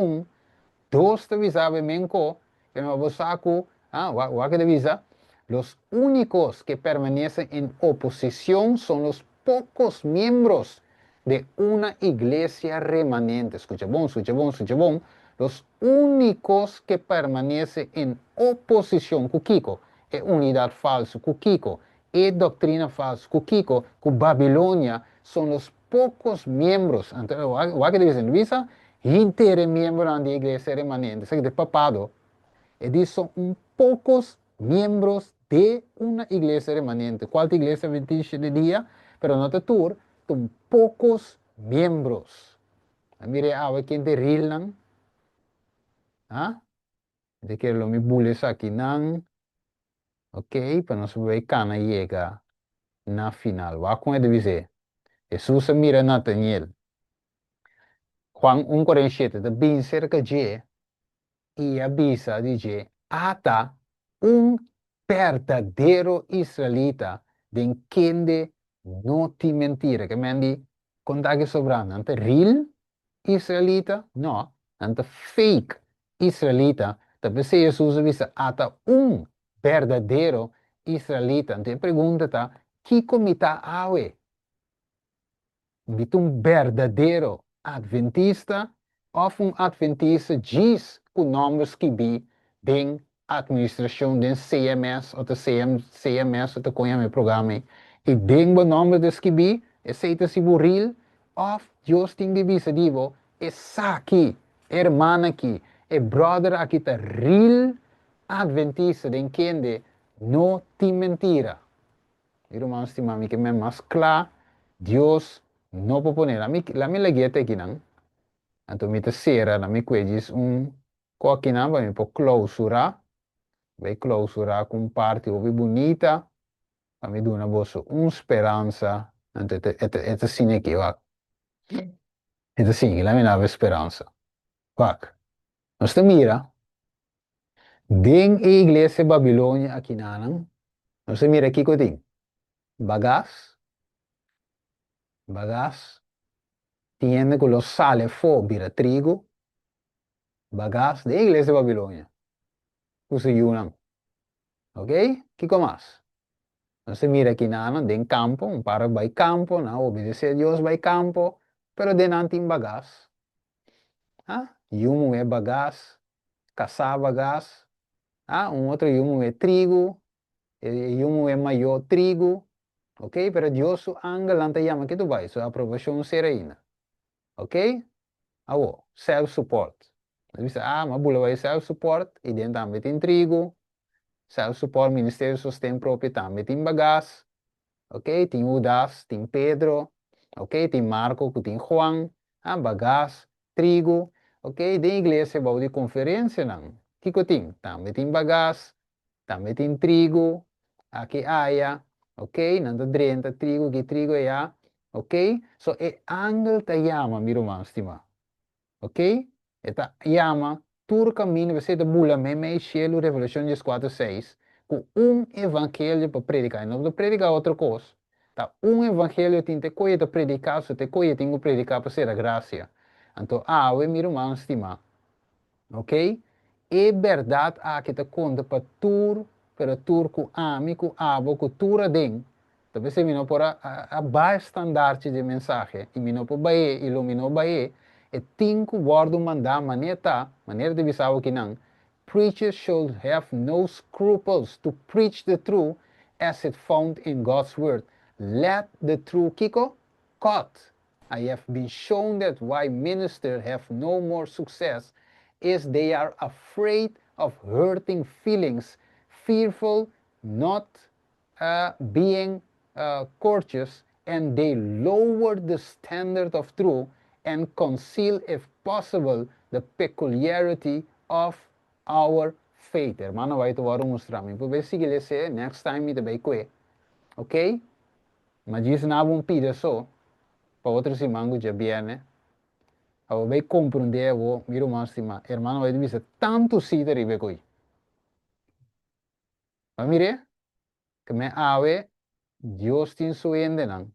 dos te avisaba menco, que no abosaku, que te avisa, los únicos que permanecen en oposición son los pocos miembros de una iglesia remanente. Escucha bon. Los únicos que permanecen en oposición, Kukiko, es unidad falso, Kukiko, es doctrina falsa, Kukiko, Babilonia, son los pocos miembros. Entonces, ¿qué dicen? ¿Visa? Intere miembro de la iglesia remanente, es de papado. Y son pocos miembros de una iglesia remanente. ¿Cuál iglesia 27 de día? Pero no te tur, son pocos miembros. Mire, ¿quién te rillan? De que lo mi bulles aquí nan, ok, para no saber cana llega na final. Va con el dice, Jesús mira a Nathaniel. Juan 1:47, de bien cerca de y avisa, dice, ata un verdadero israelita de quien no te mentira, que me andi contague sobrando, ante real israelita? No, anta fake israelita. Tapi se Jesus visa ata verdadeiro israelita. Então pergunta tá, que comita awe? Verdadeiro adventista ou adventista diz que números que bi den administração den CMS ou CMS ou o programa e den o nome des que bi aceita se burril ou Deus tem de visa divo é saki hermana aqui é brother aqui tá real adventista den quem não tem mentira. Irmão, estimami que me mais claro, Deus não pode poner. La mi leguete aqui não. Então me terceira, la mi quedis coque não vai me pôr clausurar com parte ouvi bonita, para me dar uma boa esperança. Então é assim aqui, ó. É assim, la mi nave esperança. Quack. Nós mira, den a igreja Babilônia aqui não. Nós mira aqui que tem bagas. Tiene con los sale fobira trigo, bagas de iglesia de Babilonia. Usa yunan. ¿Ok? ¿Qué más? Entonces mira aquí nada, de campo, un par va campo, no obedece a Dios va campo, pero de nantin bagas. ¿Ah? Yumu es bagas, cazar bagas. Ah, un otro yumu es trigo, yumu es mayor trigo. ¿Ok? Pero Dios su ángel ante llama que tú vas, su aprobación serena. ¿Ok? Awo, self-support. Bisa, mas bula vai self-support, e dentro também tem trigo, self-support, Ministério de Sustento Próprio também tem bagás, ok? Tem Judas, tem Pedro, ok? Tem Marco, tem Juan, bagás, trigo, ok? De igreja, vai de conferência, não? Que tem? Também tem bagás, também tem trigo, aqui aia, ok? Não drenta trigo, que trigo é, ok? So, é angel te chama, meu irmão, estimado. Ok? Eta llama todo caminho você de bula me cielo Revolução 4:6 com evangelho para predicar, não para predicar outra coisa. Tá evangelho tem que coisa predicar, se te coisa tem que predicar para ser a graça. Então, meu irmão estima, ok? É verdade que te conta para turco amigo, abo, cultura den. Talvez se não por a baixa estandarte de mensagem, e não por baie, iluminou baie, e cinco words mandar maneira de visar o que não. Preachers should have no scruples to preach the truth as it found in God's word. Let the truth kiko cut. I have been shown that why ministers have no more success is they are afraid of hurting feelings, fearful not being courteous, and they lower the standard of truth and conceal, if possible, the peculiarity of our faith. Hermano, vai tu varu mostrami. Poi seguir se next time me vai que, ok? Mas diz na um pida só, para outros irmãos já viene. Eu vai compreender o meu irmão estima. Hermano, vai dizer tanto cita ribe coi. Mas mire, que me ave Deus tem suende não.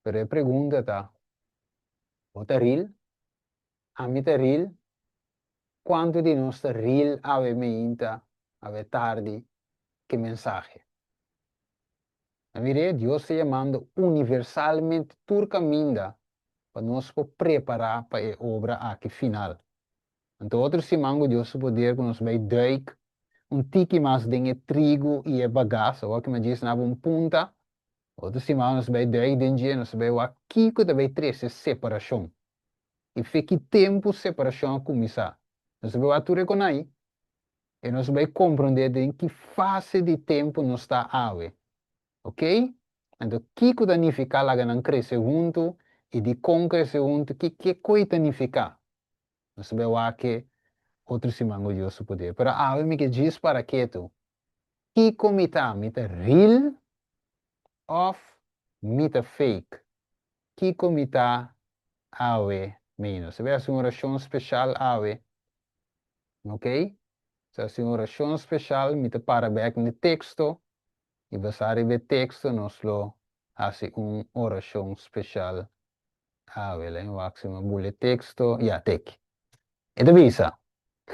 Pero a pergunta tá, o taril, a mim taril, quanto de nós taril ave meinta, ave tarde, que mensagem. Mire, Deus está chamando universalmente turcaminda para nós preparar para a obra aqui final. Então, outros simango Deus poder que nós vai duik, tiki mais de trigo e bagaço, ou que me diz na punta. Outros simango vai duik dengue, nós vai o aqui que vai ter essa separação. E fique tempo separação a começar. Nós vai aturar com aí. E nós vai compreender em que fase de tempo nós está ave. Ok? Então, que danificar lá não cresce junto e de com cresce junto, que coisa danificar? Nós vai que outro simango de osso poder. Pero me que diz para que tu, que comita, mita real of mita fake? Que comita menos. Se vê uma oração especial ok? Se uma oração especial, mita para back no texto, e basar o texto, nós lo hace uma oração especial Vela, em máximo, bule texto, ya, tek. E visa,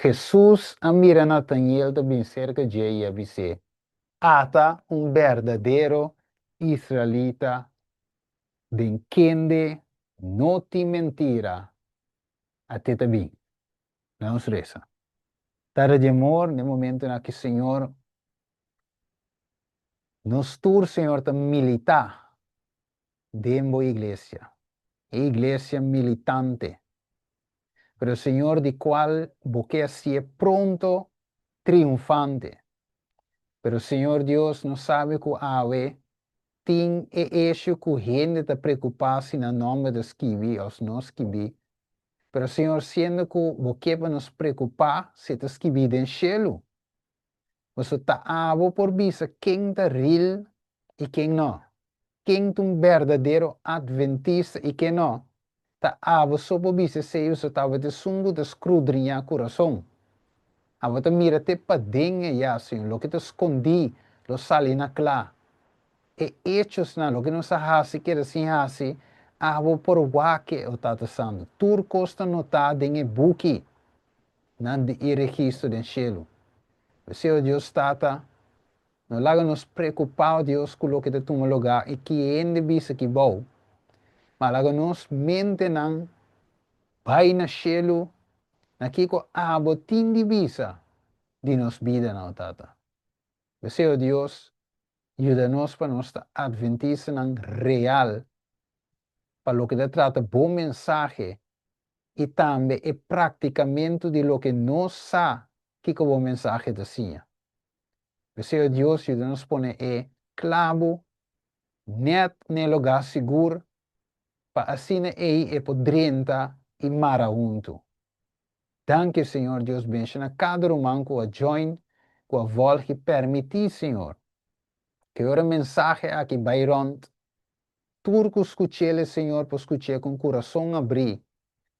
Jesus mira Nathaniel também cerca de e avise, ata verdadeiro israelita, de quem não te mentira, até também, não se reza. Tara de amor, no momento em que o Senhor nos tur, Senhor, ta militar dentro da igreja militante, pero Senhor, de qual você se pronto, triunfante. Pero Senhor Deus não sabe que ave tem isso que gente está preocupada se no nome de esquivi, os não esquivi. Pero Senhor, sendo que você nos preocupar se te esquivi den cielo. Você está avo por visa quem está real e quem não. Quem é verdadeiro adventista e quem não. Está avo só por visa se você estava de sungo de escrudrinhar coração. Ava te mira te padinha ya, Senhor, lo que te escondi, lo sali na clá. E hechos na, lo que não se hasi, que assim hasi, avo por wake o tata santo. Tur costa notado em buki, nan de registro den cielo. Senhor Deus tata, não laga nos preocupar, Deus, com lo que te toma lugar, e que ende bisa que bom. Mas laga nos mente nan, vai na cielo, na kiko abo tindi bisa, de nos vida na tata. Senhor Deus, ajuda-nos para nós adventista real, para o que trata bom mensagem e também o praticamento de lo que nós sabe que o bom mensagem desenha. Senhor Deus, ajuda-nos a pôr clavo, net no lugar seguro, para assim e podrenta e mara junto. Danke, Senhor Deus, bendiga cada romano com a join, com a volta que permitir, Senhor, que o mensagem aqui vai rond, turco escuchele, Senhor, para escuchar com o coração abrir.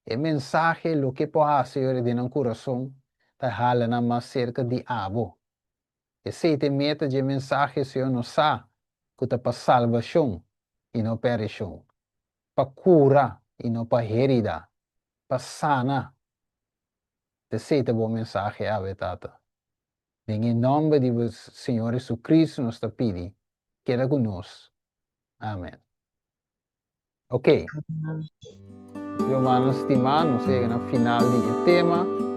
E mensagem, lo que pode Senhor, de um coração, está halando mais cerca de abo. E se te meta de mensagem, Senhor, não sabe, que está para salvação e não perição. Para cura e não para herida. Para sana. Te seita boa mensagem, ave tata. Em nome de Senhor Jesus Cristo, nos pedi, queda conosco. Amém. Ok. Meus irmãos estimados, chega no final do tema.